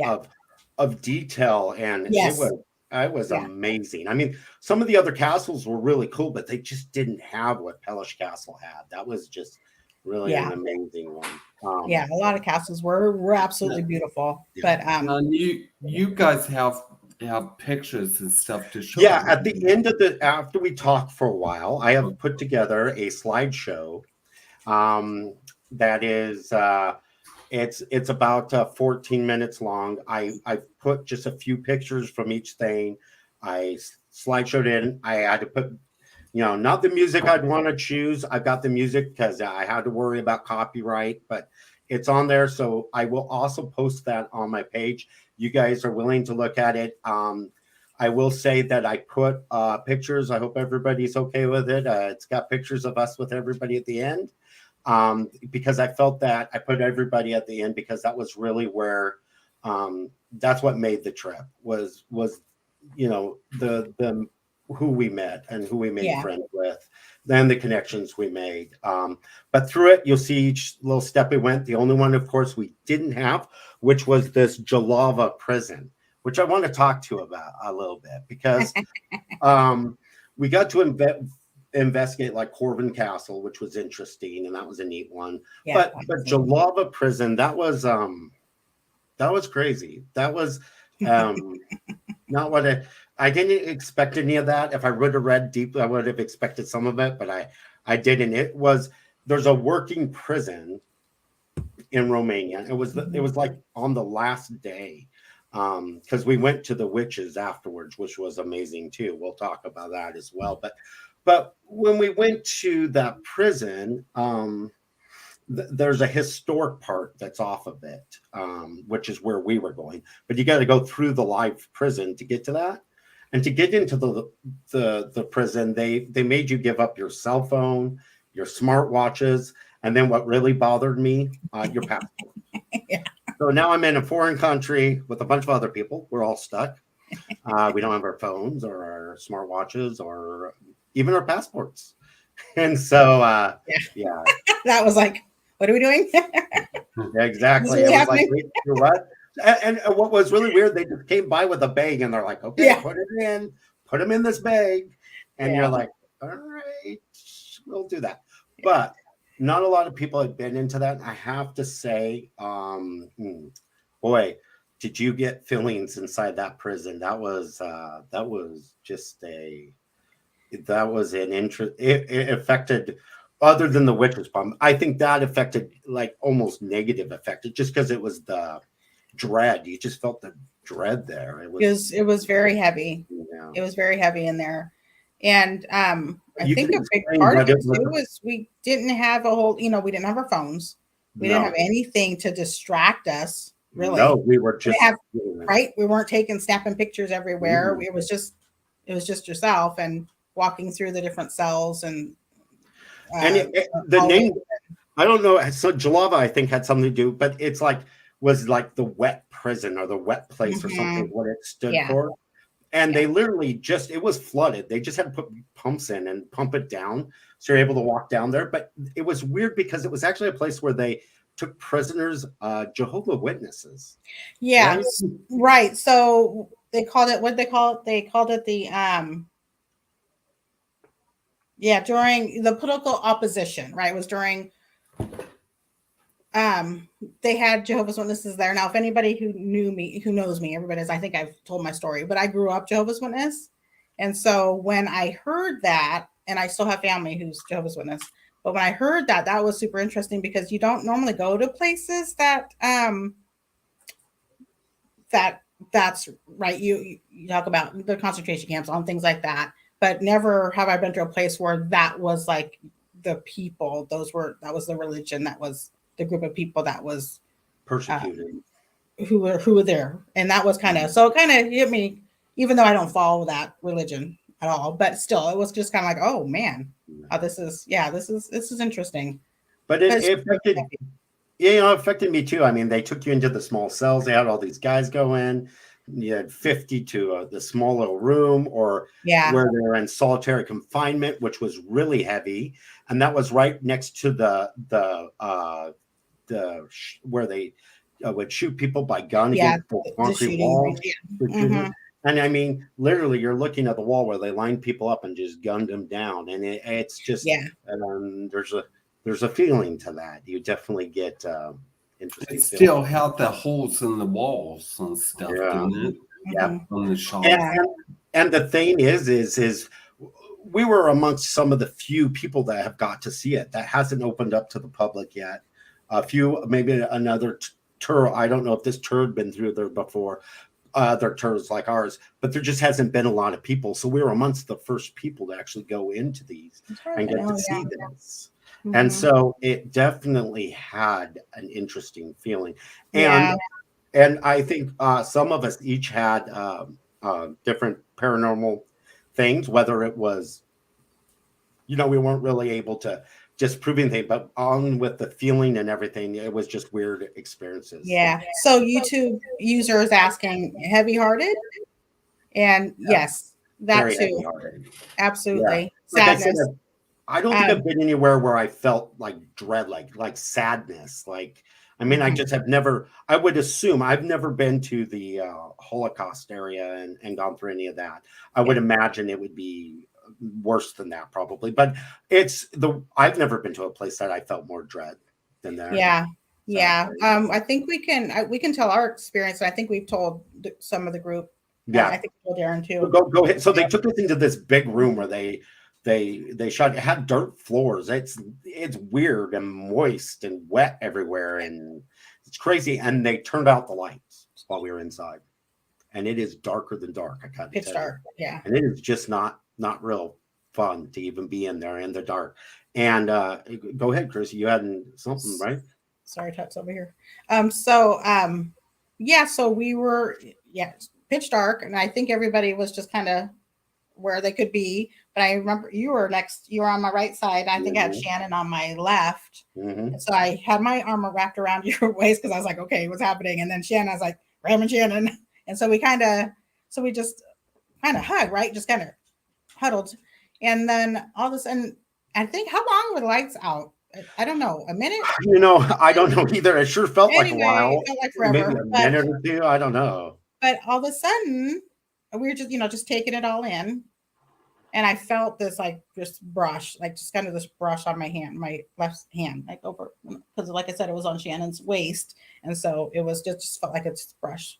of detail, and it was amazing. I mean, some of the other castles were really cool, but they just didn't have what Pelish Castle had. That was just really an amazing one. A lot of castles were absolutely beautiful. But you guys have pictures and stuff to show. At the end of after we talked for a while, I have put together a slideshow that is it's about 14 minutes long. I put just a few pictures from each thing. I slideshowed in. I had to put, not the music I'd want to choose. I've got the music because I had to worry about copyright, but it's on there. So I will also post that on my page. You guys are willing to look at it. I will say that I put pictures. I hope everybody's okay with it. It's got pictures of us with everybody at the end, because I felt that I put everybody at the end because that was really where that's what made the trip was the who we met and who we made friends with, then the connections we made. But through it, you'll see each little step we went. The only one, of course, we didn't have, which was this Jalava prison, which I want to talk to about a little bit, because we got to investigate like Corvin Castle, which was interesting, and that was a neat one. But Jalava prison, that was crazy. That was not what I didn't expect any of that. If I would have read deeply, I would have expected some of it, but I didn't. There's a working prison in Romania. It was like on the last day, because we went to the witches afterwards, which was amazing too. We'll talk about that as well. But when we went to that prison, there's a historic part that's off of it, which is where we were going. But you got to go through the live prison to get to that. And to get into the prison, they made you give up your cell phone, your smartwatches, and then what really bothered me, your passport. So now I'm in a foreign country with a bunch of other people. We're all stuck. We don't have our phones or our smartwatches or even our passports. And so, Yeah. That was like, what are we doing? exactly. Really It was like, happening? wait, you're what? And what was really weird, they just came by with a bag and they're like, okay, Yeah. put them in this bag. And Yeah. you're like, all right, we'll do that. But not a lot of people had been into that. I have to say, boy, did you get feelings inside that prison? That was just that was an interest. It affected, other than the witches bomb, I think that affected like almost negative affected, just because it was the dread. You just felt the dread there. It was very heavy. Yeah. It was very heavy in there. And I You think can a big explain part of what it it was. too was we didn't have a whole, we didn't have our phones. We didn't have anything to distract us, really. No, we were just right. We weren't snapping pictures everywhere. It was just yourself and walking through the different cells and the name, I don't know. So Jalava, I think, had something to do, but it's like was like the wet prison or the wet place or something, what it stood for. And they literally just, it was flooded. They just had to put pumps in and pump it down. So you're able to walk down there. But it was weird because it was actually a place where they took prisoners, Jehovah's Witnesses. Yeah. Right. So they called it, what did they call it? They called it the, during the political opposition, right? It was during, they had Jehovah's Witnesses there. Now, if anybody who knows me, everybody's, I think I've told my story, but I grew up Jehovah's Witness. And so when I heard that, and I still have family who's Jehovah's Witness, but when I heard that, that was super interesting because you don't normally go to places that, that's right. You talk about the concentration camps on things like that, but never have I been to a place where that was like the people, that was the religion, that was the group of people that was persecuted, who were there. And that was kind of hit me, even though I don't follow that religion at all, but still it was just kind of like, oh man, this is interesting. But it affected, it affected me too. I mean, they took you into the small cells. They had all these guys go in. You had 50 to the small little room, or where they were in solitary confinement, which was really heavy, and that was right next to where they would shoot people by gun against the concrete walls. And I mean, literally, you're looking at the wall where they lined people up and just gunned them down, and it's just there's a feeling to that. You definitely get interesting. It still had the holes in the walls and stuff, didn't it? Yeah. On the shop. And the thing is we were amongst some of the few people that have got to see it. That hasn't opened up to the public yet. A few, maybe another tour. I don't know if this tour had been through there before. Other tours like ours, but there just hasn't been a lot of people. So we were amongst the first people to actually go into these and get to see this. And so it definitely had an interesting feeling. And I think some of us each had different paranormal things, whether it was, we weren't really able to just prove anything, but on with the feeling and everything, it was just weird experiences. Yeah. So YouTube users asking, heavy-hearted? And yes, that very too. Absolutely. Yeah. Like Sadness. I don't think I've been anywhere where I felt like dread, like sadness. Like, I mean, I just have never, I would assume I've never been to the Holocaust area and gone through any of that. I would imagine it would be worse than that probably, but I've never been to a place that I felt more dread than that. I think we can tell our experience. I think we've told some of the group. I think we told Darren too. Go ahead. So they took us into this big room where they shot. It had dirt floors. It's weird and moist and wet everywhere, and it's crazy. And they turned out the lights while we were inside, and it is darker than dark. I can't It's dark, and it is just not real fun to even be in there in the dark. And go ahead, Krissi. You had something, right? Sorry, Tut's over here. So we were pitch dark, and I think everybody was just kind of where they could be. But I remember you were on my right side. I think I had Shannon on my left. And so I had my arm wrapped around your waist because I was like, okay, what's happening? And then Shannon, I was like, Ram Shannon. And so we just kind of hugged, right? Just kind of huddled. And then all of a sudden, I think, how long were the lights out? I don't know, a minute? You know, I don't know either. It sure felt like a while. It felt like forever. Maybe a minute or two. I don't know. But all of a sudden, we were just, just taking it all in. And I felt this like just brush, like just kind of this brush on my hand, my left hand, like over, because like I said, it was on Shannon's waist. And so it was just felt like it's brush.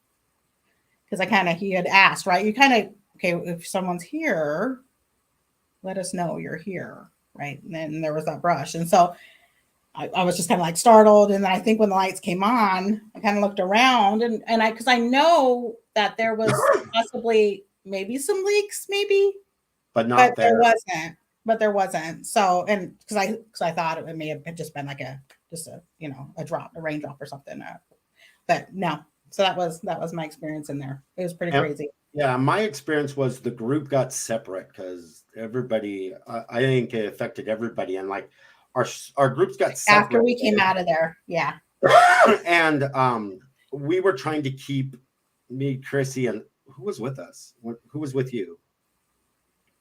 Because he had asked, right? You okay, if someone's here, let us know you're here, right? And then there was that brush. And so I was just kind of like startled. And then I think when the lights came on, I kind of looked around because I know that there was possibly maybe some leaks, but there wasn't. So, and because I thought it may have just been like a raindrop or something. But no. So that was my experience in there. It was pretty crazy. Yeah, my experience was the group got separate because everybody, I think it affected everybody, and like our groups got separate after we came out of there. Yeah. And we were trying to keep me, Krissi, and who was with us? Who was with you?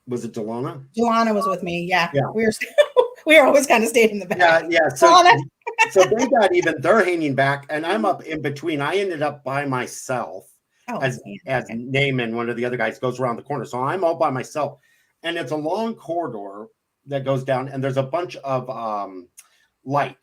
Was it Delana? Delana was with me. Yeah. We were always kind of staying in the back. Yeah. So they got they're hanging back, and I'm up in between. I ended up by myself as Naaman, one of the other guys, goes around the corner. So I'm all by myself, and it's a long corridor that goes down, and there's a bunch of light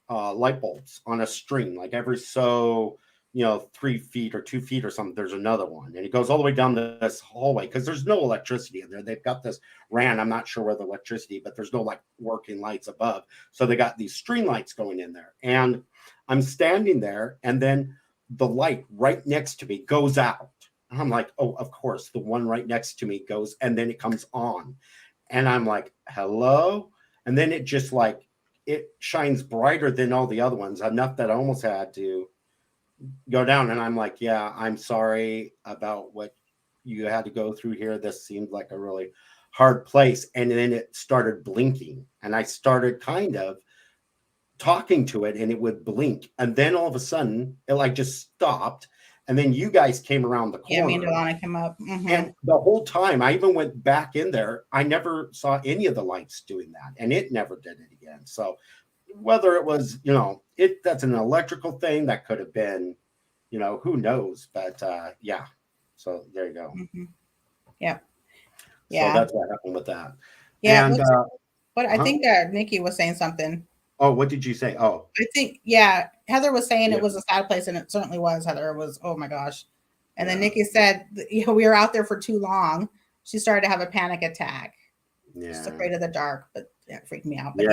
bulbs on a string, like every 3 feet or 2 feet or something, there's another one. And it goes all the way down this hallway because there's no electricity in there. They've got this RAN. I'm not sure where the electricity, but there's no like working lights above. So they got these string lights going in there. And I'm standing there, and then the light right next to me goes out. And I'm like, oh, of course, the one right next to me goes, and then it comes on. And I'm like, hello? And then it just it shines brighter than all the other ones, enough that I almost had to go down. And I'm like, yeah, I'm sorry about what you had to go through here. This seemed like a really hard place. And then it started blinking, and I started kind of talking to it, and it would blink. And then all of a sudden it just stopped. And then you guys came around the corner. Yeah, me and Delana came up. Mm-hmm. And the whole time, I even went back in there. I never saw any of the lights doing that, and it never did it again. So whether it was, that's an electrical thing, that could have been, who knows? But yeah. So there you go. Mm-hmm. Yeah. Yeah. So that's what happened with that. Yeah. And I think Nikki was saying something. Oh, what did you say? Oh, I think, Heather was saying it was a sad place, and it certainly was. Heather was, oh my gosh. And then Nikki said, we were out there for too long. She started to have a panic attack. Yeah. She's afraid of the dark, but it freaked me out. But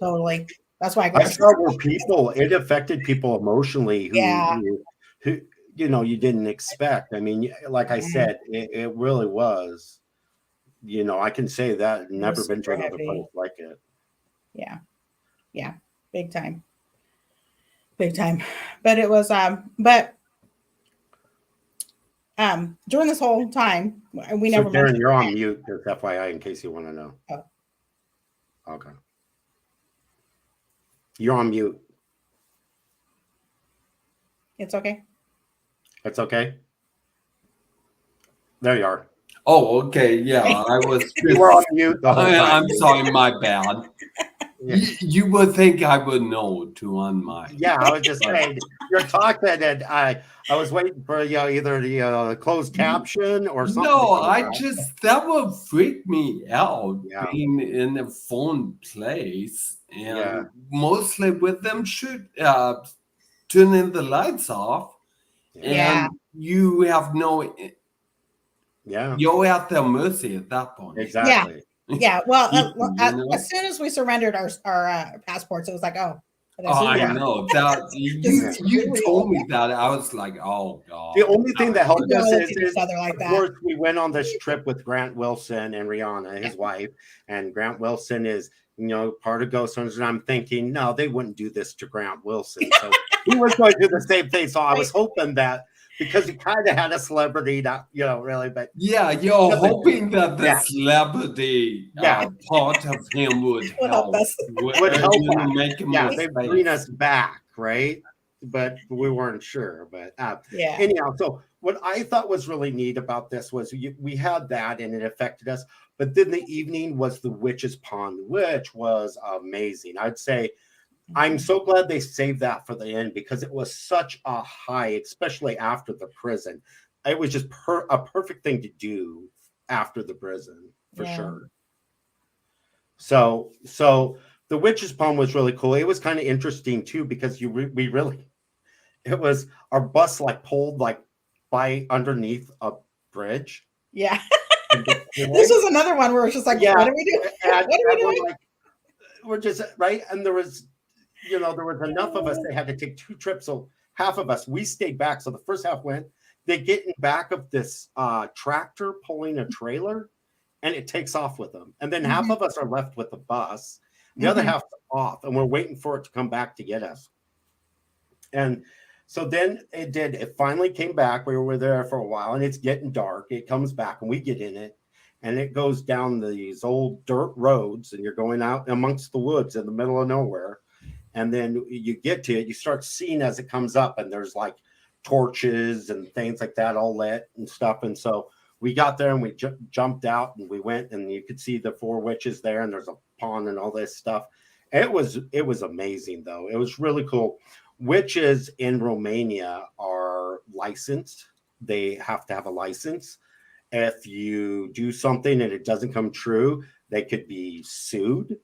totally. That's why I saw where it affected people emotionally who you didn't expect. I mean, like I said, it really was, I can say that never been to another place like it. Yeah. Yeah. Big time. But it was, during this whole time, we never. Darren, you're on mute, just FYI, in case you want to know. Oh. Okay. You're on mute. It's okay. It's okay. There you are. Oh, okay. Yeah, I was. You were on mute the whole time. I'm sorry, my bad. Yeah. You would think I would know to unmic. Yeah, I was just saying you're talking, and I was waiting for either the closed caption or something. No, that would freak me out being in a phone place, and mostly with them turning the lights off, and you have no. Yeah, you're at their mercy at that point. Exactly. Yeah, well, as soon as we surrendered our passports, it was like, oh. I know that you told me that. I was like, oh god. The only thing that helped us is like of course, we went on this trip with Grant Wilson and Rihanna, his wife, and Grant Wilson is part of Ghost Hunters, and I'm thinking, no, they wouldn't do this to Grant Wilson. So he was going to do the same thing. So I was hoping that. Because he kind of had a celebrity, not really, but you're hoping that the celebrity part of him would help us, would help us. Make him they bring us back, right? but we weren't sure. But Yeah. anyhow, so what I thought was really neat about this was we had that and it affected us. But then the evening was the Witch's Pond, which was amazing. I'd say I'm so glad they saved that for the end because it was such a high, especially after the prison. It was just a perfect thing to do after the prison for sure. So the Witch's Pond was really cool. It was kind of interesting too because it was our bus like pulled like by underneath a bridge. Yeah. This was another one where it's just like, what are we doing? What are we doing? Like, we're just right. And there was enough of us. They had to take 2 trips. So half of us, we stayed back. So the first half went, they get in back of this tractor pulling a trailer and it takes off with them. And then half of us are left with the bus. The other half's off and we're waiting for it to come back to get us. And so then it finally came back. We were there for a while and it's getting dark. It comes back and we get in it and it goes down these old dirt roads and you're going out amongst the woods in the middle of nowhere. And then you get to it, you start seeing as it comes up and there's like torches and things like that all lit and stuff. And so we got there and we jumped out and we went and you could see the 4 witches there and there's a pond and all this stuff. It was amazing though. It was really cool. Witches in Romania are licensed. They have to have a license. If you do something and it doesn't come true, they could be sued.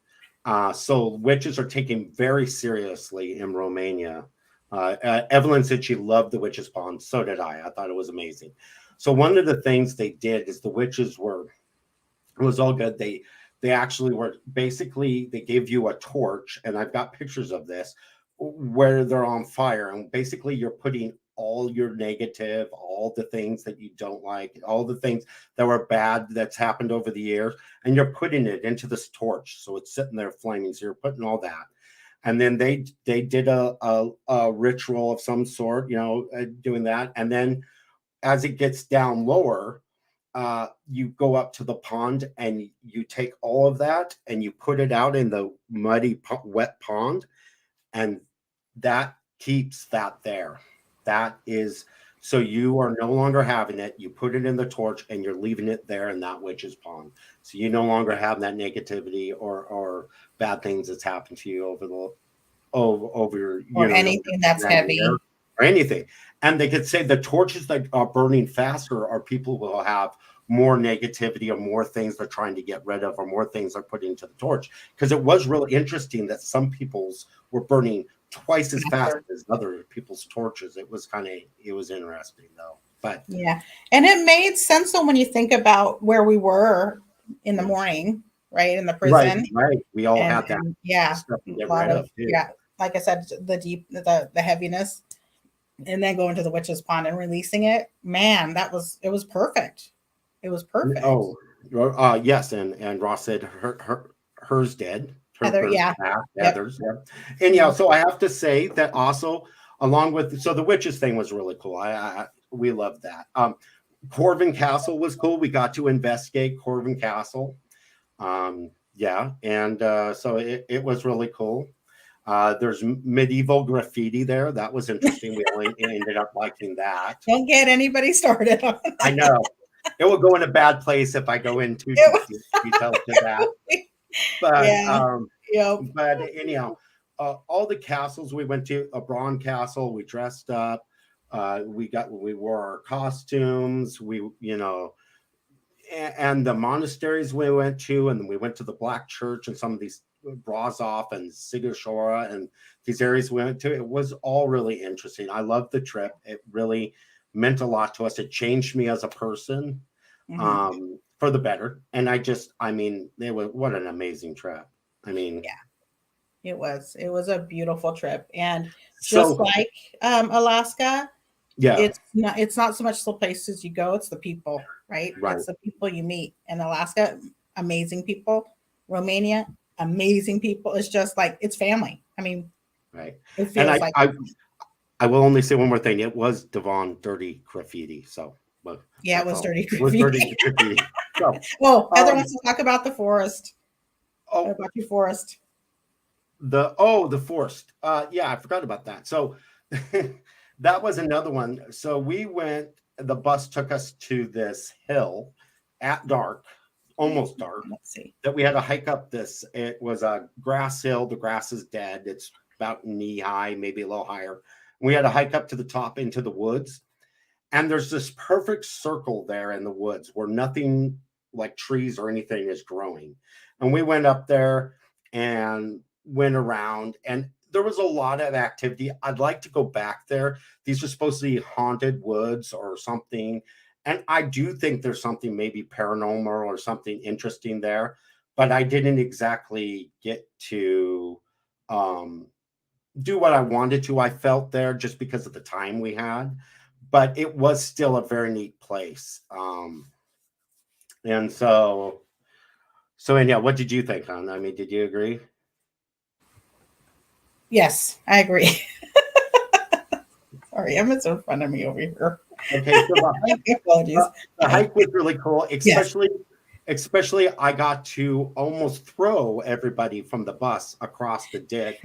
So witches are taken very seriously in Romania. Evelyn said she loved the Witch's Pond. So did I. I thought it was amazing. So one of the things they did is the witches it was all good. They actually were basically, they gave you a torch, and I've got pictures of this, where they're on fire. And basically you're putting all your negative, all the things that you don't like, all the things that were bad that's happened over the years, and you're putting it into this torch. So it's sitting there flaming. So you're putting all that. And then they did a ritual of some sort, doing that. And then as it gets down lower, you go up to the pond and you take all of that and you put it out in the muddy, wet pond. And that keeps that there. That is, so you are no longer having it. You put it in the torch and you're leaving it there in that witch's pond. So you no longer have that negativity or bad things that's happened to you over anything that's heavy or anything. And they could say the torches that are burning faster are people who will have more negativity or more things they're trying to get rid of or more things they're putting into the torch. Because it was really interesting that some people's were burning twice as fast as other people's torches. It was interesting though. But yeah, and it made sense when you think about where we were in the morning, right, in the prison. Right. We all had that. Stuff to get rid of. Yeah, like I said, the heaviness, and then going to the witch's pond and releasing it. Man, it was perfect. It was perfect. Oh, yes, and Ross said hers did. Heather's, yeah. Anyhow, so I have to say that also, along with, so the witches thing was really cool. We loved that. Corvin Castle was cool. We got to investigate Corvin Castle. So it was really cool. There's medieval graffiti there. That was interesting. We only ended up liking that. Don't get anybody started on that. I know. It will go in a bad place if I go into detail to that. But but anyhow, all the castles we went to, a Braun Castle, we dressed up, we wore our costumes, and the monasteries we went to, and we went to the Black Church and some of these Brasov and Sigurshora and these areas we went to. It was all really interesting. I loved the trip. It really meant a lot to us. It changed me as a person. For the better. And what an amazing trip. It was a beautiful trip. And just like Alaska, it's not so much the places you go, it's the people, right? It's the people you meet. In Alaska, amazing people. Romania, amazing people. It's just like, it's family. Right. It feels like I will only say one more thing. It was Devon dirty graffiti. So it was dirty graffiti. So, Heather wants to talk about the forest. What about your forest? The forest. I forgot about that. So that was another one. So we went, the bus took us to this hill at dark, almost dark, Let's see. that we had to hike up this. It was a grass hill. The grass is dead. It's about knee high, maybe a little higher. We had to hike up to the top into the woods. And there's this perfect circle there in the woods where nothing like trees or anything is growing. And we went up there and went around, and there was a lot of activity. I'd like to go back there. These are supposed to be haunted woods or something. And I do think there's something maybe paranormal or something interesting there, but I didn't exactly get to do what I wanted to. I felt there just because of the time we had, but it was still a very neat place. And so and yeah, what did you think, hon? I mean, did you agree? Yes, I agree. Sorry, Emma's in front of me over here. Okay, so Apologies. the hike was really cool, especially I got to almost throw everybody from the bus across the ditch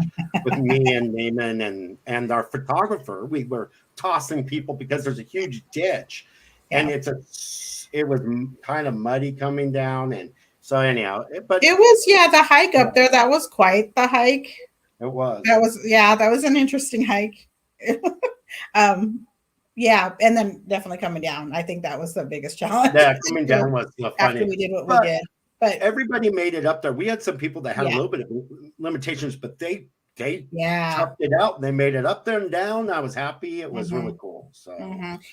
with me and Naaman and our photographer. We were tossing people because there's a huge ditch, and it was kind of muddy coming down, and so anyhow, but it was the hike up there. That was quite the hike. It was. That was an interesting hike. Yeah, and then definitely coming down. I think that was the biggest challenge. Yeah, coming down was funny. After we did what we did. But everybody made it up there. We had some people that had a little bit of limitations, but they toughed it out and they made it up there and down. I was happy. It was really cool. So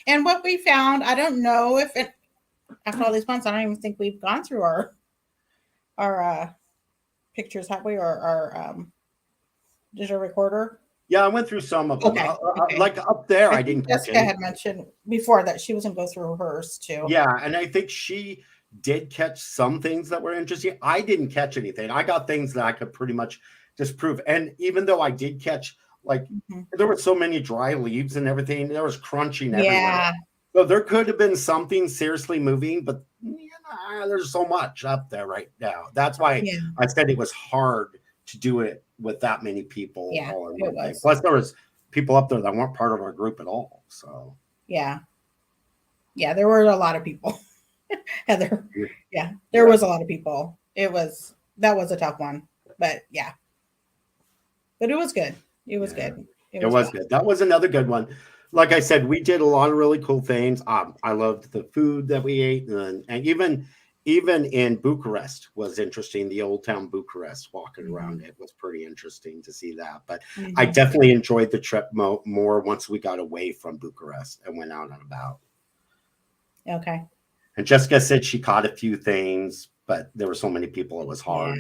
and what we found, I don't know if after all these months, I don't even think we've gone through our pictures, have we, or our digital recorder. Yeah, I went through some of them. Okay. Like up there, I didn't. Jessica had mentioned before that she was going to go through hers too. Yeah, and I think she did catch some things that were interesting. I didn't catch anything. I got things that I could pretty much disprove. And even though I did catch, like, there were so many dry leaves and everything, there was crunching everywhere. Yeah. So there could have been something seriously moving, but there's so much up there right now. That's why I said it was hard to do it with that many people. Yeah, all in one day. Plus there was people up there that weren't part of our group at all. So yeah, there were a lot of people. Heather, there was a lot of people. That was a tough one, but it was good. It was good. It was good. That was another good one. Like I said, we did a lot of really cool things. I loved the food that we ate, and even in Bucharest was interesting. The old town Bucharest, walking around it was pretty interesting to see that. But I definitely enjoyed the trip more once we got away from Bucharest and went out and about. Okay. And Jessica said she caught a few things, but there were so many people, it was hard.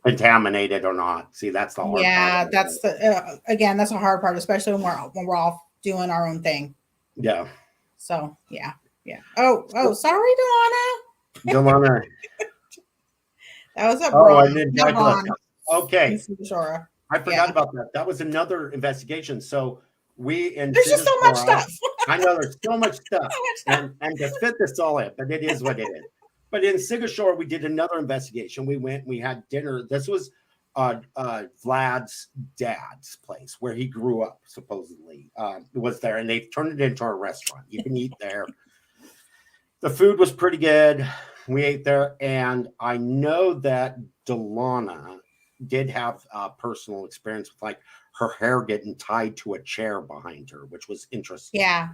Contaminated or not. See, that's the hard part. Yeah, that's that's a hard part, especially when we're all doing our own thing. Yeah. So yeah. Oh, sorry, Delana. That was a okay. I forgot about that. That was another investigation. So there's just so much stuff. I know there's so much stuff. And to fit this all in, but it is what it is. But in Sigashore, we did another investigation. We went, we had dinner. This was Vlad's dad's place where he grew up, supposedly. It was there, and they've turned it into a restaurant. You can eat there. The food was pretty good. We ate there, and I know that Delana did have a personal experience with, like, her hair getting tied to a chair behind her, which was interesting. Yeah.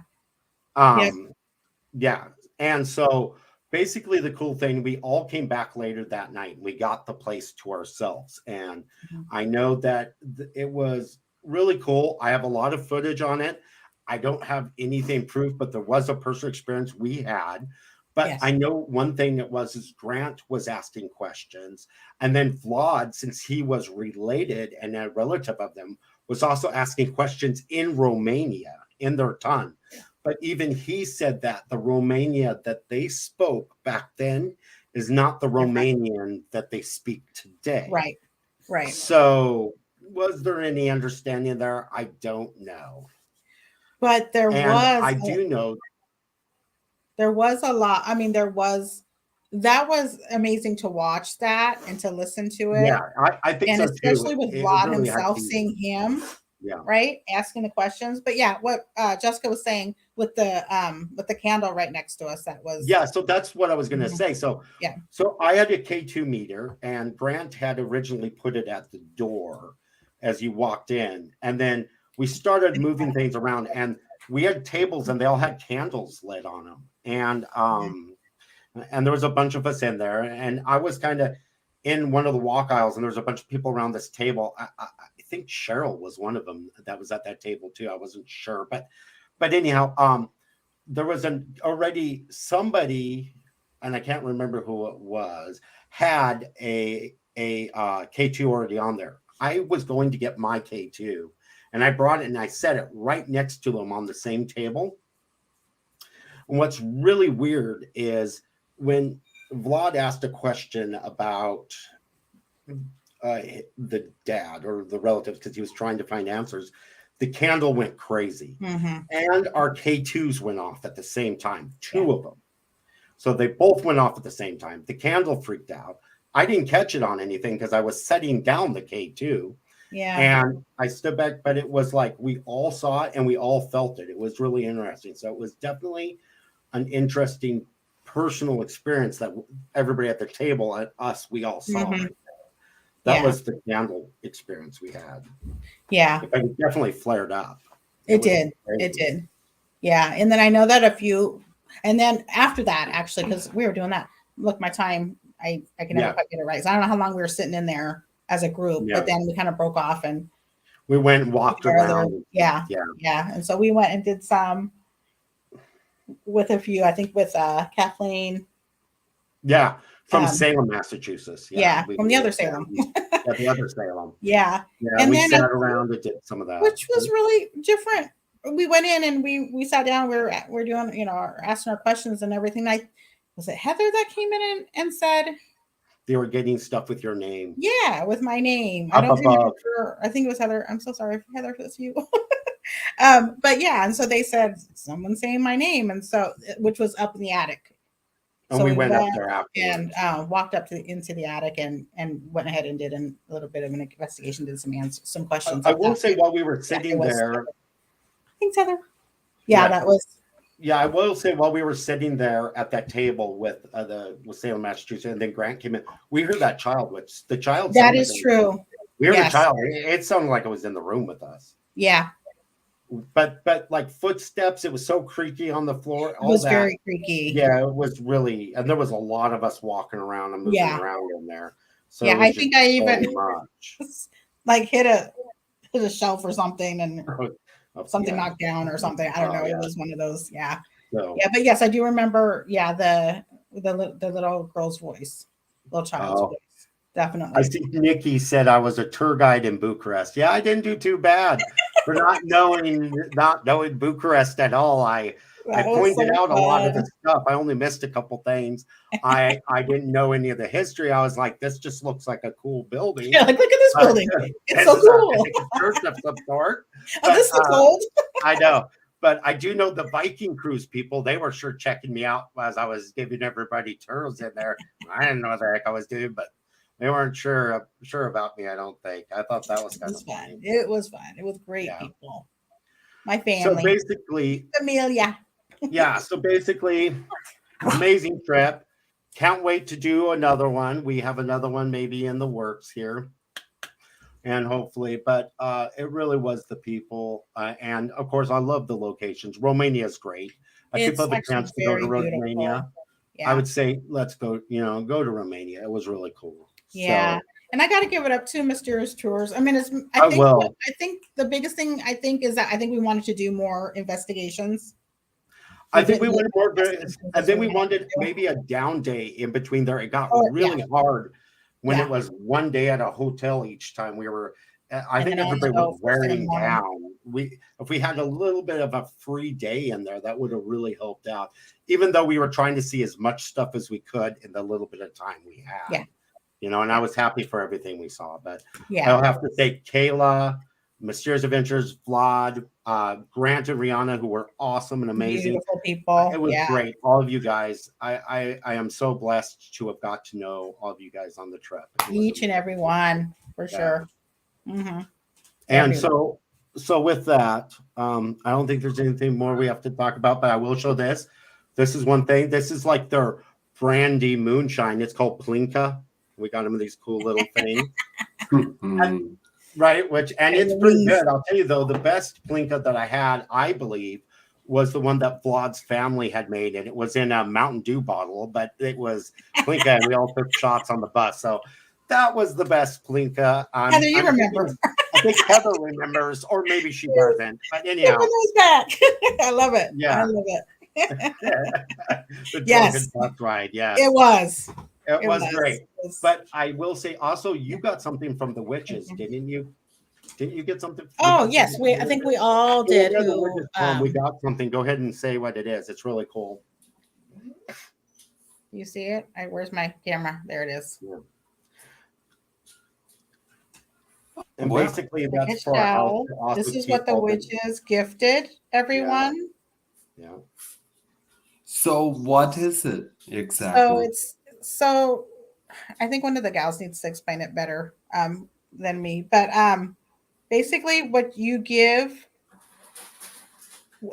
Yeah. And so basically the cool thing, we all came back later that night. We got the place to ourselves. And I know that it was really cool. I have a lot of footage on it. I don't have anything proof, but there was a personal experience we had. But I know one thing that is Grant was asking questions. And then Vlad, since he was related and a relative of them, was also asking questions in Romania, in their tongue. But even he said that the Romania that they spoke back then is not the Romanian that they speak today. Right. So was there any understanding there? I don't know. But I do know. There was a lot. I mean, that was amazing to watch that and to listen to it. Yeah, I think and so especially too. with Vlad himself, seeing him right? Asking the questions. But yeah, what Jessica was saying with the candle right next to us, that was so that's what I was going to say. So so I had a K2 meter, and Grant had originally put it at the door as you walked in, and then we started moving things around, and we had tables and they all had candles lit on them, and there was a bunch of us in there, and I was kind of in one of the walk aisles, and there was a bunch of people around this table. I think Cheryl was one of them that was at that table too. I wasn't sure, but anyhow, there was already somebody, and I can't remember who it was, had a K2 already on there. I was going to get my K2, and I brought it and I set it right next to them on the same table. And what's really weird is when Vlad asked a question about the dad or the relatives, because he was trying to find answers, the candle went crazy. And our K2s went off at the same time, two of them. So they both went off at the same time. The candle freaked out. I didn't catch it on anything because I was setting down the K2. And I stood back, but it was like we all saw it and we all felt it. It was really interesting. So it was definitely an interesting personal experience that everybody at the table and us, we all saw. That was the candle experience we had. It definitely flared up. It did. Yeah. And then I know that and then after that, actually, because we were doing that, look, my time, I can never quite get it right. So I don't know how long we were sitting in there as a group, but then we kind of broke off and we went and walked around. And so we went and did some with a few, I think with Kathleen. From Salem, Massachusetts. From the other Salem. The other Salem. And we then sat around and did some of that, which was really different. We went in and we sat down. We're doing, asking our questions and everything. Was it Heather that came in and said they were getting stuff with your name? With my name. I don't remember. I think it was Heather. I'm so sorry, Heather, if it's you. But and so they said someone saying my name, and so which was up in the attic. And so we went up there afterwards. And walked up into the attic and went ahead and did a little bit of an investigation, did some questions. I will say while we were sitting there, I think Heather. That was. I will say while we were sitting there at that table with Salem, Massachusetts, and then Grant came in, we heard that child, which the child. That is true. We heard the child. It sounded like it was in the room with us. But like footsteps, it was so creaky on the floor. It was very creaky. It was really, and there was a lot of us walking around and moving around in there. So I think I even like hit a shelf or something and something knocked down or something. I don't know. It was one of those. But yes, I do remember. The little girl's voice, little child's voice. Definitely. I think Nikki said I was a tour guide in Bucharest. I didn't do too bad for not knowing Bucharest at all. I pointed out a lot of the stuff. I only missed a couple things. I didn't know any of the history. I was like, this just looks like a cool building. Like, look at this building. It's so cool. A church of some sort. This looks old. I know. But I do know the Viking cruise people, they were sure checking me out as I was giving everybody tours in there. I didn't know what the heck I was doing, but they weren't sure about me, I don't think. I thought that was kind of fun. It was fun. It was great people. My family. So basically, Amelia. So basically, amazing trip. Can't wait to do another one. We have another one maybe in the works here. And hopefully, but it really was the people. And of course, I love the locations. Romania is great. If people have a chance to go to Romania, I would say let's go, go to Romania. It was really cool. And I got to give it up to Mysterious Tours. I mean, I think the biggest thing is that I think we wanted to do more investigations. I think we wanted more, and then we wanted maybe a down day in between there. It got really hard when it was one day at a hotel each time. I think everybody was wearing down. If we had a little bit of a free day in there, that would have really helped out. Even though we were trying to see as much stuff as we could in the little bit of time we had. And I was happy for everything we saw. But I'll have to say Kayla, Mysterious Adventures, Vlad, Grant and Rihanna, who were awesome and amazing. Beautiful people. It was great. All of you guys. I am so blessed to have got to know all of you guys on the trip. Each and every one, for sure. And so So with that, I don't think there's anything more we have to talk about, but I will show this. This is one thing. This is like their brandy moonshine. It's called Plinka. We got them these cool little things. Right, and it's pretty good. I'll tell you though, the best Plinka that I had, I believe, was the one that Vlad's family had made, and it was in a Mountain Dew bottle, but it was Plinka, and we all took shots on the bus. So that was the best Plinka. Heather, you remember? I think Heather remembers, or maybe she doesn't. But anyhow, back. I love it. Yeah, I love it. The Yes, bus ride. Yeah, it was. It was great. But I will say also, you got something from the witches, didn't you? Didn't you get something? Oh, yes. I think we all did. We got something. Go ahead and say what it is. It's really cool. You see it? Where's my camera? There it is. Yeah. And basically, that's for us. This is what the witches gifted everyone. Yeah. So what is it exactly? So I think one of the gals needs to explain it better than me. But basically, what you give,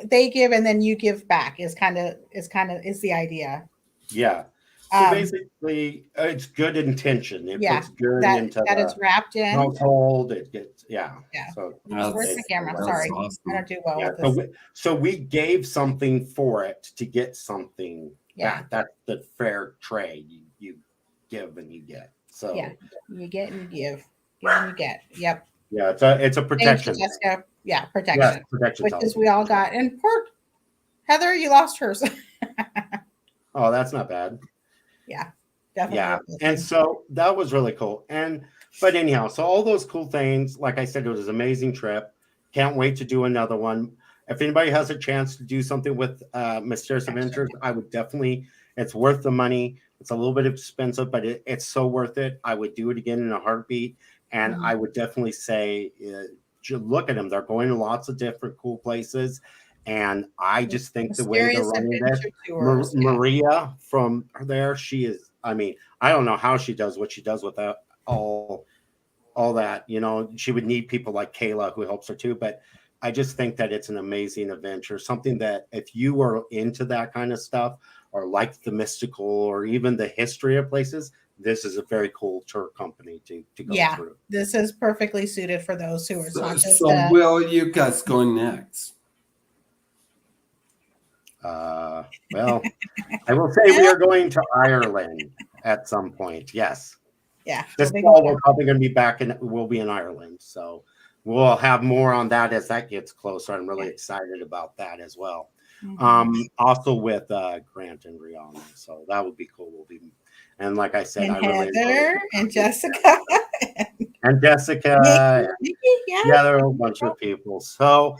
they give, and then you give back is the idea. Yeah. So basically, it's good intention. It puts good into that it's wrapped in. Household. It gets Yeah. So where's the camera? Sorry, awesome. I don't do well with this. So we gave something for it to get something. Yeah, that's the fair trade. You give and you get. So yeah, you get and you give and you get. Yep. Yeah, it's a protection. Jessica. Yeah, protection. Yes, protection. Which is we all got. And poor Heather, you lost hers. Oh, that's not bad. Yeah, definitely. Yeah, and so that was really cool. But anyhow, so all those cool things, like I said, it was an amazing trip. Can't wait to do another one. If anybody has a chance to do something with Mysterious Adventures, I would definitely. It's worth the money. It's a little bit expensive, but it's so worth it. I would do it again in a heartbeat, and I would definitely say, look at them. They're going to lots of different cool places. And I just think the way they're running this, Maria from there, she is, I mean, I don't know how she does what she does with that, all that, she would need people like Kayla who helps her too. But I just think that it's an amazing adventure, something that if you are into that kind of stuff or like the mystical or even the history of places, this is a very cool tour company to go through. This is perfectly suited for those who are not just. So where are you guys going next? Well, I will say we are going to Ireland at some point. Yes. Yeah. This fall we're probably going to be back we'll be in Ireland. So we'll have more on that as that gets closer. I'm really excited about that as well. Mm-hmm. Also with Grant and Rihanna. So that would be cool. And like I said, and I really Heather and Jessica. And Jessica. Nikki, yeah, there are a bunch of people. So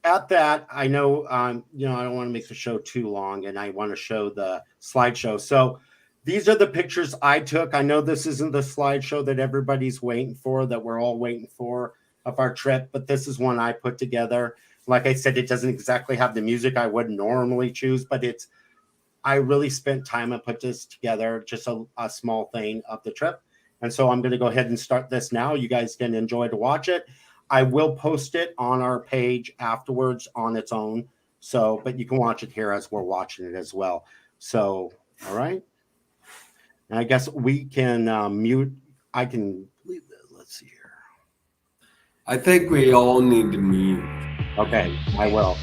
at that, I know, I don't want to make the show too long, and I want to show the slideshow. So these are the pictures I took. I know this isn't the slideshow that everybody's waiting for, that we're all waiting for of our trip, but this is one I put together. Like I said, it doesn't exactly have the music I would normally choose, but I really spent time and put this together, just a small thing of the trip. And so I'm going to go ahead and start this now. You guys can enjoy to watch it. I will post it on our page afterwards on its own. So, but you can watch it here as we're watching it as well. So, all right. And I guess we can mute. I can leave this. Let's see here. I think we all need to mute. Okay, I will.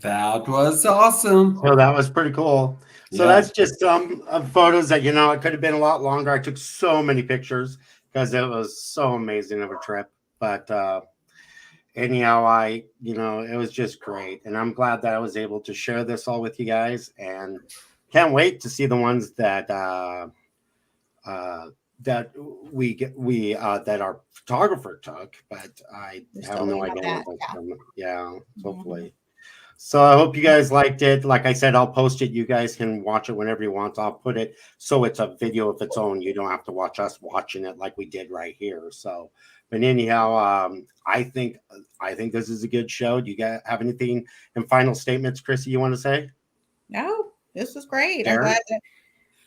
That was awesome. So that was pretty cool. So Yeah. that's just some photos that, it could have been a lot longer. I took so many pictures because it was so amazing of a trip. But anyhow, it was just great. And I'm glad that I was able to share this all with you guys, and can't wait to see the ones that that our photographer took, but I have no idea what that's from. Yeah, hopefully. So I hope you guys liked it. Like I said, I'll post it. You guys can watch it whenever you want. I'll put it so it's a video of its own. You don't have to watch us watching it like we did right here. So, but anyhow, I think this is a good show. Do you guys have anything in final statements, Krissi, you want to say? No, this was great. Darren? I'm glad that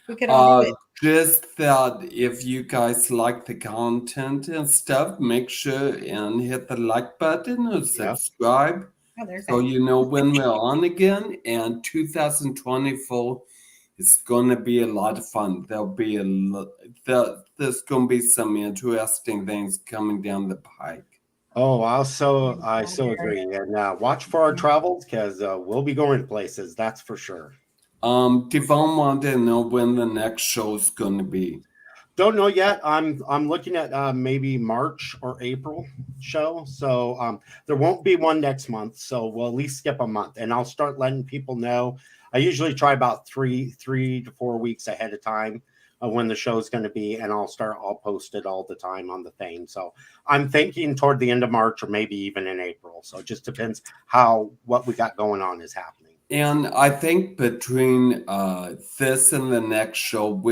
we could all do it. Just that if you guys like the content and stuff, make sure and hit the like button or subscribe. Oh, there's So that. you know when we're on again. And 2024 is going to be a lot of fun. There's going to be some interesting things coming down the pike. Oh, I so agree. And watch for our travels, because we'll be going places. That's for sure. Devon wanted to know when the next show is going to be. Don't know yet. I'm looking at maybe March or April show. So there won't be one next month. So we'll at least skip a month, and I'll start letting people know. I usually try about three to 4 weeks ahead of time of when the show's going to be, and I'll post it all the time on the thing. So I'm thinking toward the end of March or maybe even in April. So it just depends what we got going on is happening. And I think between this and the next show,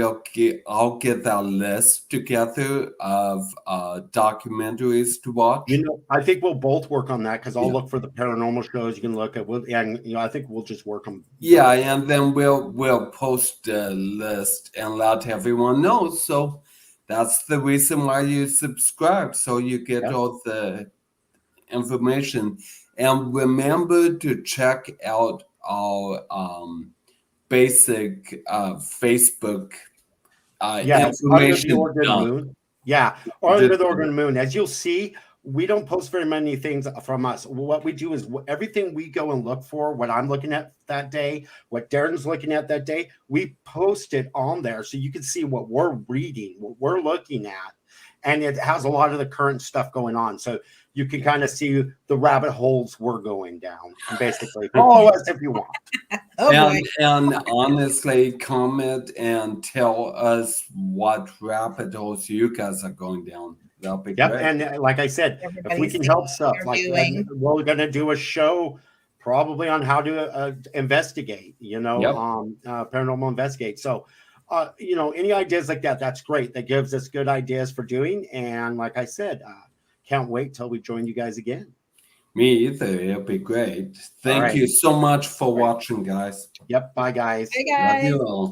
I'll get that list together of documentaries to watch. I think we'll both work on that, because I'll look for the paranormal shows you can look at. And I think we'll just work them. Yeah, and then we'll post a list and let everyone know. So that's the reason why you subscribe, so you get all the information. And remember to check out our basic Facebook information. Under the Organ Moon. As you'll see, we don't post very many things from us. What we do is everything we go and look for, what I'm looking at that day, what Darren's looking at that day, we post it on there so you can see what we're reading, what we're looking at. And it has a lot of the current stuff going on. So you can kind of see the rabbit holes we're going down. Basically, follow us if you want. And honestly, comment and tell us what rabbit holes you guys are going down. That'll be great. And like I said, if we can help stuff, like we're going to do a show probably on how to investigate, paranormal investigate. So, any ideas like that, that's great. That gives us good ideas for doing. And like I said, can't wait till we join you guys again. Me either. It'll be great. Thank you so much for watching, guys. Yep. Bye, guys. Hey, guys. Love you all.